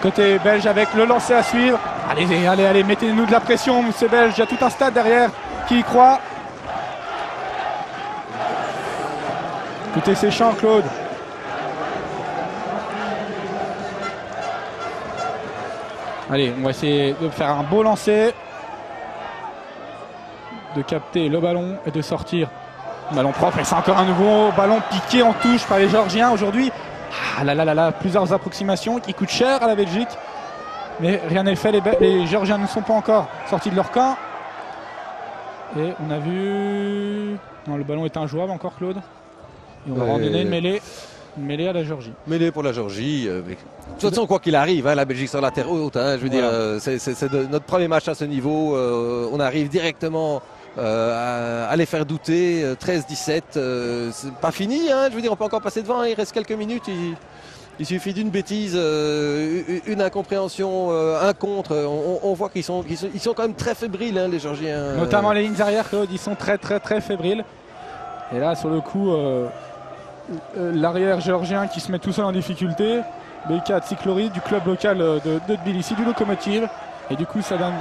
Côté belge avec le lancer à suivre. Allez, mettez-nous de la pression, c'est belge. Il y a tout un stade derrière qui y croit. Écoutez ces chants, Claude. Allez, on va essayer de faire un beau lancer. De capter le ballon et de sortir. Ballon propre et c'est encore un nouveau ballon piqué en touche par les Géorgiens aujourd'hui. Ah là là là là, plusieurs approximations qui coûtent cher à la Belgique. Mais rien n'est fait, les Géorgiens ne sont pas encore sortis de leur camp. Et on a vu... Non, le ballon est injouable encore, Claude. Et on va redonner une mêlée à la Géorgie. Mêlée pour la Géorgie. De toute façon, quoi qu'il arrive, la Belgique sur la terre haute. Je veux dire, c'est notre premier match à ce niveau. On arrive directement à les faire douter. 13-17, c'est pas fini. Je veux dire, on peut encore passer devant. Il reste quelques minutes. Il suffit d'une bêtise, une incompréhension, un contre. On voit qu'ils sont quand même très fébriles, hein, les Géorgiens. Notamment les lignes arrière, Claude, ils sont très fébriles. Et là, sur le coup, l'arrière géorgien qui se met tout seul en difficulté. Beka Tsiklori du club local de Tbilissi, du Lokomotiv. Et du coup, ça donne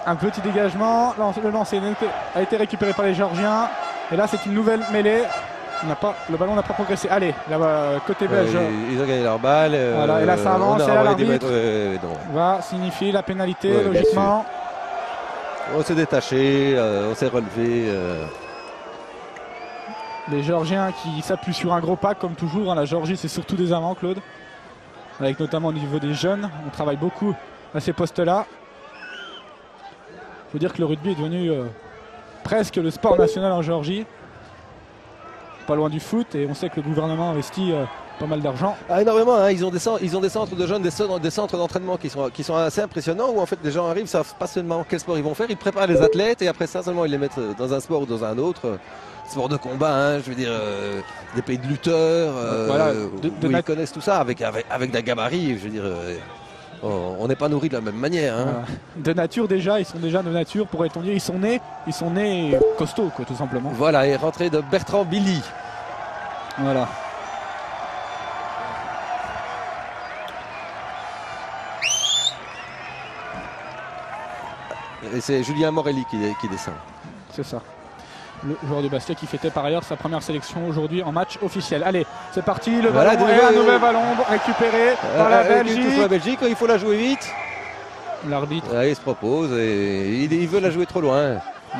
un petit dégagement. Le lancer a été récupéré par les Géorgiens. Et là, c'est une nouvelle mêlée. Le ballon n'a pas progressé. Allez, là-bas, côté belge. Ils ont gagné leur balle. Voilà, et là, ça avance. Et là, l'arbitre va signifier la pénalité, ouais, logiquement. On s'est détaché, on s'est relevé. Les Géorgiens qui s'appuient sur un gros pack, comme toujours. Hein. La Géorgie, c'est surtout des amants, Claude. Avec notamment au niveau des jeunes. On travaille beaucoup à ces postes-là. Il faut dire que le rugby est devenu presque le sport national en Géorgie. Pas loin du foot, et on sait que le gouvernement investit pas mal d'argent. Ah, énormément, hein. Ils ont des centres de jeunes, des centres d'entraînement qui sont assez impressionnants, où en fait les gens arrivent, savent pas seulement quel sport ils vont faire, ils préparent les athlètes et après ça seulement ils les mettent dans un sport ou dans un autre. Sport de combat, hein, je veux dire, des pays de lutteurs, voilà, où ils connaissent tout ça avec des gabarits, je veux dire. On n'est pas nourri de la même manière. Hein. Voilà. De nature déjà, ils sont déjà de nature, pourrait-on dire, ils sont nés costauds, quoi, tout simplement. Voilà, et rentrée de Bertrand Billy. Voilà. Et c'est Julien Morelli qui descend. C'est ça. Le joueur de Bastia qui fêtait par ailleurs sa première sélection aujourd'hui en match officiel. Allez, c'est parti, le ballon et un nouvel ballon récupéré par la Belgique. La Belgique, il faut la jouer vite. L'arbitre. Il se propose et il veut la jouer trop loin.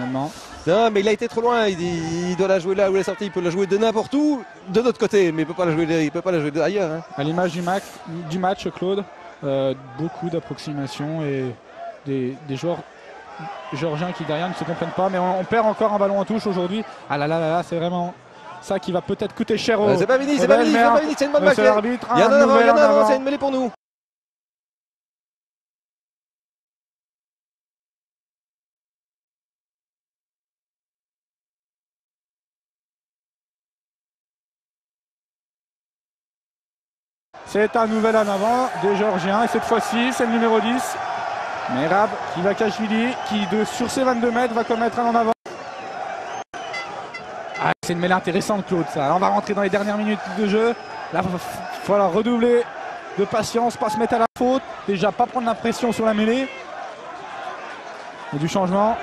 Non, mais il a été trop loin. Il doit la jouer là où elle est sortie. Il peut la jouer de n'importe où, de notre côté, mais il peut pas la jouer ailleurs. Hein. À l'image du match, Claude, beaucoup d'approximations et des joueurs géorgiens qui derrière ne se comprennent pas, mais on perd encore un ballon en touche aujourd'hui. Ah là là là là, c'est vraiment ça qui va peut-être coûter cher au. C'est pas fini, c'est une bonne balle. L'arbitre, il y en a avant, c'est une mêlée pour nous. C'est un nouvel en avant des Géorgiens et cette fois-ci c'est le numéro 10. Merab Kivakashvili qui sur ses 22 mètres va commettre un en avant. Ah, c'est une mêlée intéressante, Claude, ça. Alors, on va rentrer dans les dernières minutes de jeu. Là, il va falloir redoubler de patience, pas se mettre à la faute. Déjà, pas prendre la pression sur la mêlée. Et du changement.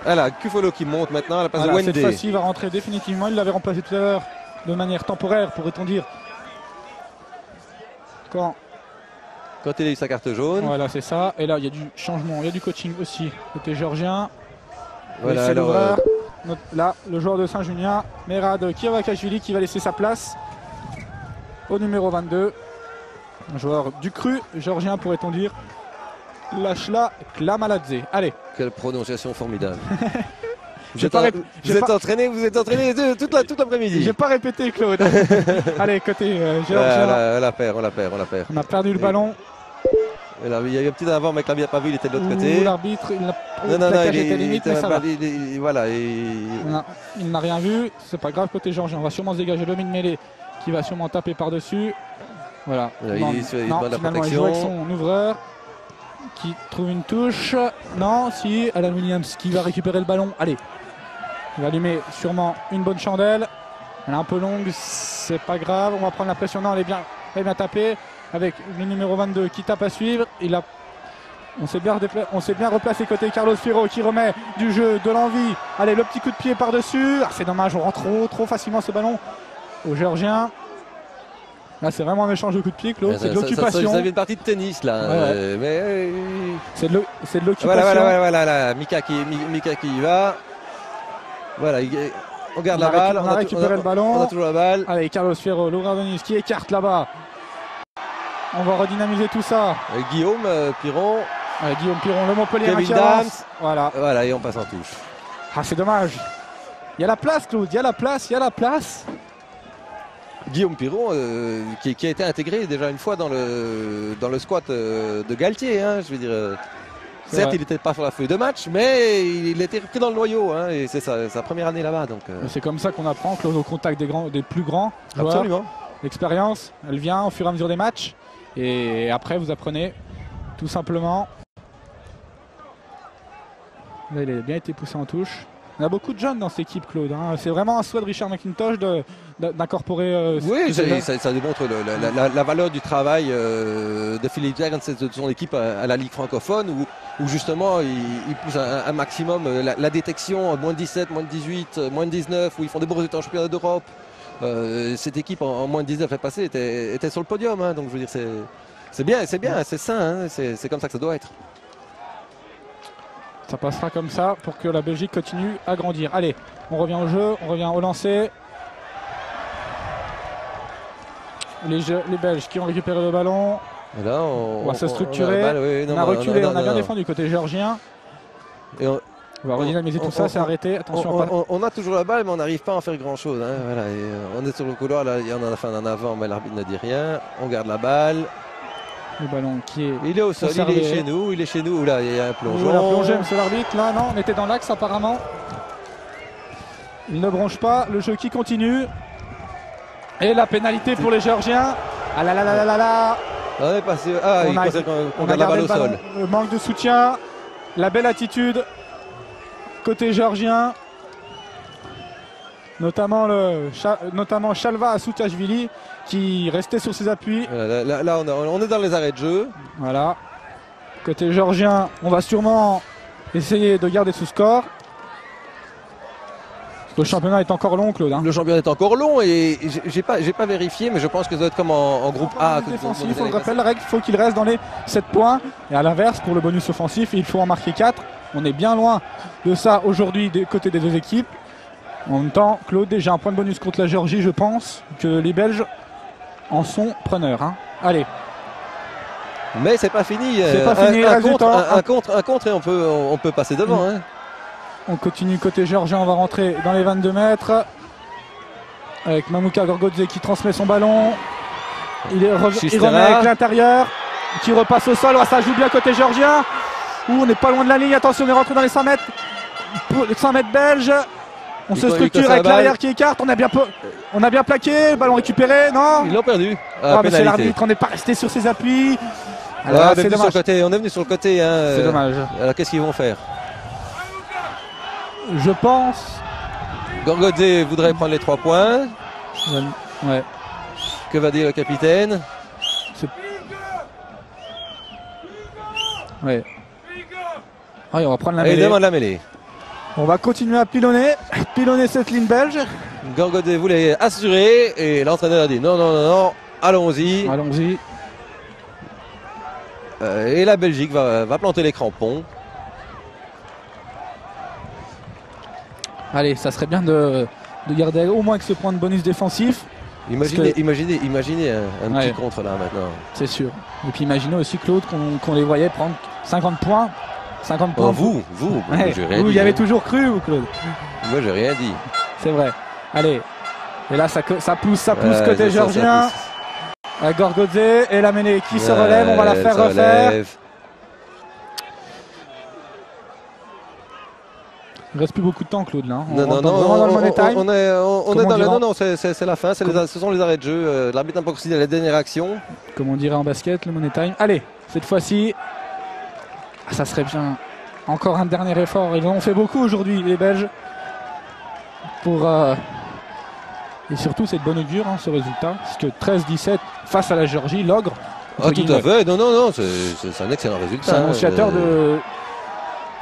Voilà, Kufolo qui monte maintenant à la place de Wendé. Cette fois-ci, il va rentrer définitivement. Il l'avait remplacé tout à l'heure de manière temporaire, pourrait-on dire. Quand il a eu sa carte jaune. Voilà, c'est ça. Et là, il y a du changement, il y a du coaching aussi côté géorgien. Voilà, c'est l'ouvreur. Là, le joueur de Saint-Junien, Merab Kivakashvili, qui va laisser sa place au numéro 22. Un joueur du cru géorgien, pourrait-on dire. Lachla Klamaladze. Allez. Quelle prononciation formidable. Vous êtes entraîné toute l'après-midi. J'ai pas répété, Claude. Allez, côté géorgien. On la perd. On a perdu le ballon. Là, il y a eu un petit avant, mais il n'a pas vu, il était de l'autre côté. L'arbitre, il n'a rien vu. C'est pas grave côté géorgien. On va sûrement se dégager le mid-mêlée qui va sûrement taper par-dessus. Voilà. Finalement, il joue avec son ouvreur qui trouve une touche. Non, si, Alan Williams qui va récupérer le ballon. Allez. Il va allumer sûrement une bonne chandelle. Elle est un peu longue, c'est pas grave. On va prendre la pression. Non, elle est bien tapée. Avec le numéro 22 qui tape à suivre. On s'est bien replacé côté Carlos Firo qui remet du jeu, de l'envie. Allez, le petit coup de pied par-dessus. Ah, c'est dommage, on rend trop facilement ce ballon aux Géorgiens. Là, c'est vraiment un échange de coups de pied, Claude. C'est de l'occupation. Ça avait une partie de tennis, là. Ouais. C'est de l'occupation. Voilà. Mika qui y va. Voilà, on garde la balle. On a récupéré le ballon. On a toujours la balle. Allez, Carlos Firo, Laura Denis qui écarte là-bas. On va redynamiser tout ça. Guillaume Piron. Guillaume Piron, le Montpellier. Kevin Dams. Voilà, et on passe en touche. Ah, c'est dommage. Il y a la place, Claude. Il y a la place. Guillaume Piron, qui a été intégré déjà une fois dans le squat de Galtier. Hein, je veux dire. Certes, il n'était pas sur la feuille de match, mais il était repris dans le noyau. Hein, et c'est sa première année là-bas. Donc, c'est comme ça qu'on apprend, Claude, au contact des plus grands joueurs. Absolument. L'expérience, elle vient au fur et à mesure des matchs. Et après, vous apprenez tout simplement. Là, il a bien été poussé en touche. On a beaucoup de jeunes dans cette équipe, Claude. Hein. C'est vraiment un souhait de Richard McIntosh d'incorporer. Oui, ça démontre la valeur du travail de Philippe Jack et de son équipe à la Ligue francophone où justement il pousse un maximum la détection, moins de 17, moins de 18, moins de 19, où ils font des bons résultats en championnat d'Europe. Cette équipe en moins de 19 est passée, était sur le podium. Hein, donc je veux dire, c'est bien, c'est sain, hein, c'est comme ça que ça doit être. Ça passera comme ça pour que la Belgique continue à grandir. Allez, on revient au jeu, on revient au lancer. Les Belges qui ont récupéré le ballon. Et là, on va se structurer. On a reculé, on a bien défendu côté géorgien. On va redynamiser tout ça, c'est arrêté. Attention. On a toujours la balle, mais on n'arrive pas à en faire grand chose. Hein. Voilà, on est sur le couloir, là, il y en a fait un en avant, mais l'arbitre ne dit rien. On garde la balle. Le ballon qui est. Il est au sol, il est chez nous. Là, il y a un plongeon. Il a plongé, monsieur l'arbitre. Là, non, on était dans l'axe apparemment. Il ne bronche pas. Le jeu qui continue. Et la pénalité pour les Géorgiens. Ah là là là là là. On est passé. Ah, on garde la balle au sol. Manque de soutien. La belle attitude côté géorgien. Notamment Shalva Asutashvili qui restait sur ses appuis. Là on est dans les arrêts de jeu. Voilà. Côté géorgien, on va sûrement essayer de garder sous score. Le championnat est encore long, Claude. Hein. Le championnat est encore long et j'ai pas vérifié, mais je pense que ça doit être comme en groupe A. Défensif, on le rappelle, la règle, il faut qu'il reste dans les 7 points. Et à l'inverse, pour le bonus offensif, il faut en marquer 4. On est bien loin de ça aujourd'hui des côtés des deux équipes. En même temps, Claude, déjà un point de bonus contre la Géorgie, je pense que les Belges en sont preneurs. Hein. Allez. Mais c'est pas fini. C'est pas fini. Un contre et on peut passer devant. Hein. On continue côté géorgien, on va rentrer dans les 22 mètres. Avec Mamouka Gorgodze qui transmet son ballon. Il remet avec l'intérieur. Qui repasse au sol. Ça joue bien côté géorgien. On n'est pas loin de la ligne. Attention, on est rentré dans les 100 mètres. Les 100 mètres belges. On se structure avec l'arrière qui écarte. On a bien plaqué. Le ballon récupéré. Non. Ils l'ont perdu. Monsieur l'arbitre, on n'est pas resté sur ses appuis. Alors, on est venu sur le côté. Hein. C'est dommage. Alors qu'est-ce qu'ils vont faire? Je pense. Gorgodze voudrait prendre les 3 points. Ouais. Que va dire le capitaine? Ouais. On va prendre la mêlée. Il demande la mêlée. On va continuer à pilonner cette ligne belge. Gorgodze voulait assurer et l'entraîneur a dit non, allons-y. Et la Belgique va planter les crampons. Allez, ça serait bien de garder au moins avec ce point de bonus défensif. Imaginez un petit contre là maintenant. C'est sûr. Et puis imaginez aussi, Claude, qu'on les voyait prendre 50 points. 50 points. Vous, ouais, j'ai rien dit. Vous y avez toujours cru, vous, Claude? Moi, j'ai rien dit. C'est vrai. Allez. Et là, ça pousse côté géorgien. Gorgodze et la mêlée qui se relève. On va la faire refaire. Il ne reste plus beaucoup de temps, Claude, là. C'est la fin. Ce sont les arrêts de jeu. L'arbitre n'a pas considéré la dernière action. Comme on dirait en basket, le money time. Allez, cette fois-ci, ça serait bien. Encore un dernier effort. Ils en ont fait beaucoup aujourd'hui, les Belges. Et surtout, c'est de bonne augure, hein, ce résultat. Parce que 13-17 face à la Géorgie, l'ogre. Ah, tout à fait. Non, c'est un excellent résultat. C'est annonciateur de...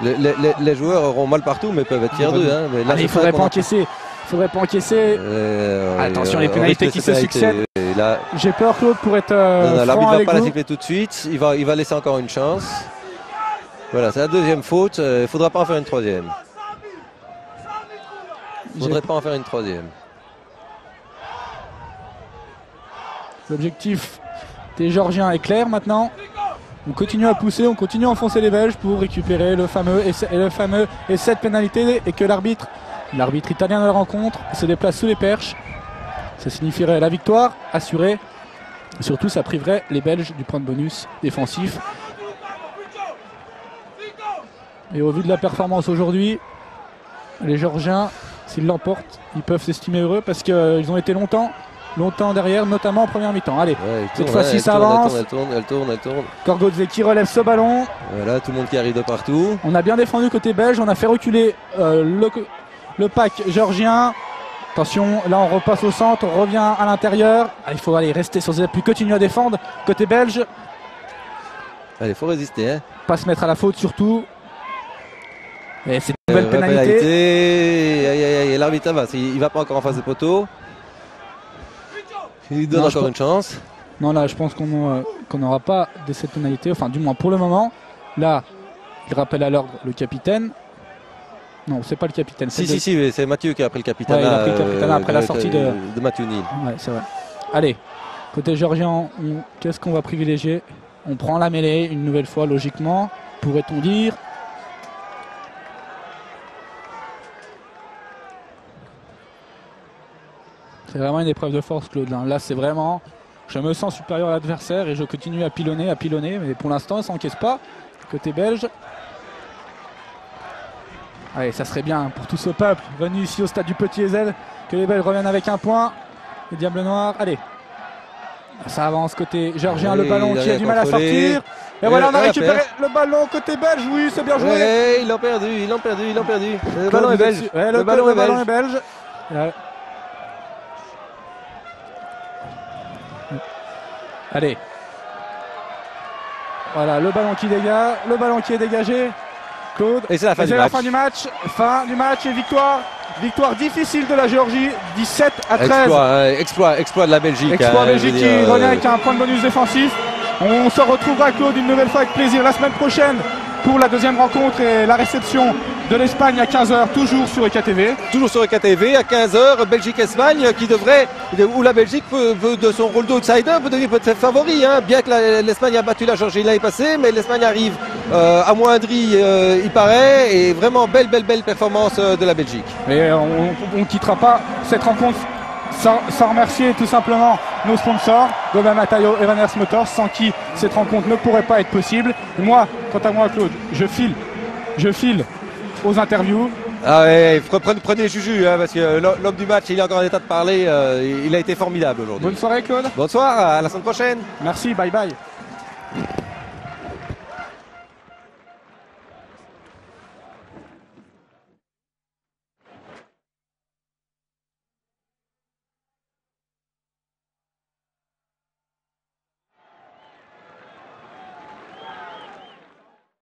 Les joueurs auront mal partout, mais peuvent être fiers d'eux. Hein. Il ne faudrait pas encaisser. Attention, les pénalités qui se succèdent. J'ai peur, Claude, pour être l'arbitre ne va pas la siffler tout de suite. Il va laisser encore une chance. Voilà, c'est la deuxième faute. Il ne faudra pas en faire une troisième. L'objectif des Géorgiens est clair maintenant. On continue à pousser, on continue à enfoncer les Belges pour récupérer le fameux essai de pénalité et que l'arbitre italien de la rencontre se déplace sous les perches. Ça signifierait la victoire assurée. Et surtout, ça priverait les Belges du point de bonus défensif. Et au vu de la performance aujourd'hui, les Géorgiens, s'ils l'emportent, ils peuvent s'estimer heureux parce qu'ils ont été longtemps longtemps derrière, notamment en première mi-temps. Allez, Ouais, cette fois-ci ça avance. Elle tourne. Gorgodze qui relève ce ballon. Voilà, tout le monde qui arrive de partout. On a bien défendu côté belge, on a fait reculer le pack géorgien. Attention, là on repasse au centre, on revient à l'intérieur. Il faut aller rester sur ses appuis, continuer à défendre. Côté belge, Allez, faut résister. Hein. pas se mettre à la faute surtout. Et c'est une nouvelle pénalité. Aïe, l'arbitre avance. Il va pas encore en face des poteaux. Il lui donne encore une chance. Non, là je pense qu'on n'aura pas de cette pénalité, enfin du moins pour le moment. Là, il rappelle à l'ordre le capitaine. Non, c'est pas le capitaine. Si, mais c'est Mathieu qui a pris le capitaine. Ouais, il a pris le capitaine après la sortie de Mathieu Neal. Ouais, c'est vrai. Allez, côté géorgien, qu'est-ce qu'on va privilégier? On prend la mêlée une nouvelle fois, logiquement, pourrait-on dire. C'est vraiment une épreuve de force, Claude. Là, c'est vraiment... Je me sens supérieur à l'adversaire et je continue à pilonner, mais pour l'instant, ça n'encaisse pas. Côté belge. Allez, ça serait bien pour tout ce peuple venu ici au stade du Petit Ezel que les Belges reviennent avec un point. Les Diables Noirs, allez. Ça avance côté géorgien, le ballon qui a du mal à sortir. Et voilà, on a récupéré le ballon côté belge. Oui, c'est bien joué. Ouais, ils l'ont perdu. Le ballon est belge. Ouais, le ballon est belge. Allez. Voilà, le ballon qui est dégagé. Claude. Et c'est la fin du match. Fin du match et victoire. Victoire difficile de la Géorgie, 17-13. Exploit de la Belgique. Exploit Belgique qui revient avec un point de bonus défensif. On se retrouvera, Claude, une nouvelle fois avec plaisir la semaine prochaine pour la deuxième rencontre et la réception de l'Espagne à 15h, toujours sur EKTV. Toujours sur EKTV à 15h, Belgique-Espagne où la Belgique peut de son rôle d'outsider peut devenir peut-être favori, hein, bien que l'Espagne a battu la Géorgie l'année passée, mais l'Espagne arrive amoindrie, il paraît, et vraiment belle performance de la Belgique. Et on ne quittera pas cette rencontre sans remercier tout simplement nos sponsors, Gobert Matayo et Van Aert Motors, sans qui cette rencontre ne pourrait pas être possible. Et moi, quant à moi, Claude, je file aux interviews. Ah ouais, prenez Juju, hein, parce que l'homme du match, il est encore en état de parler, il a été formidable aujourd'hui. Bonne soirée, Claude. Bonne soirée, à la semaine prochaine. Merci, bye bye.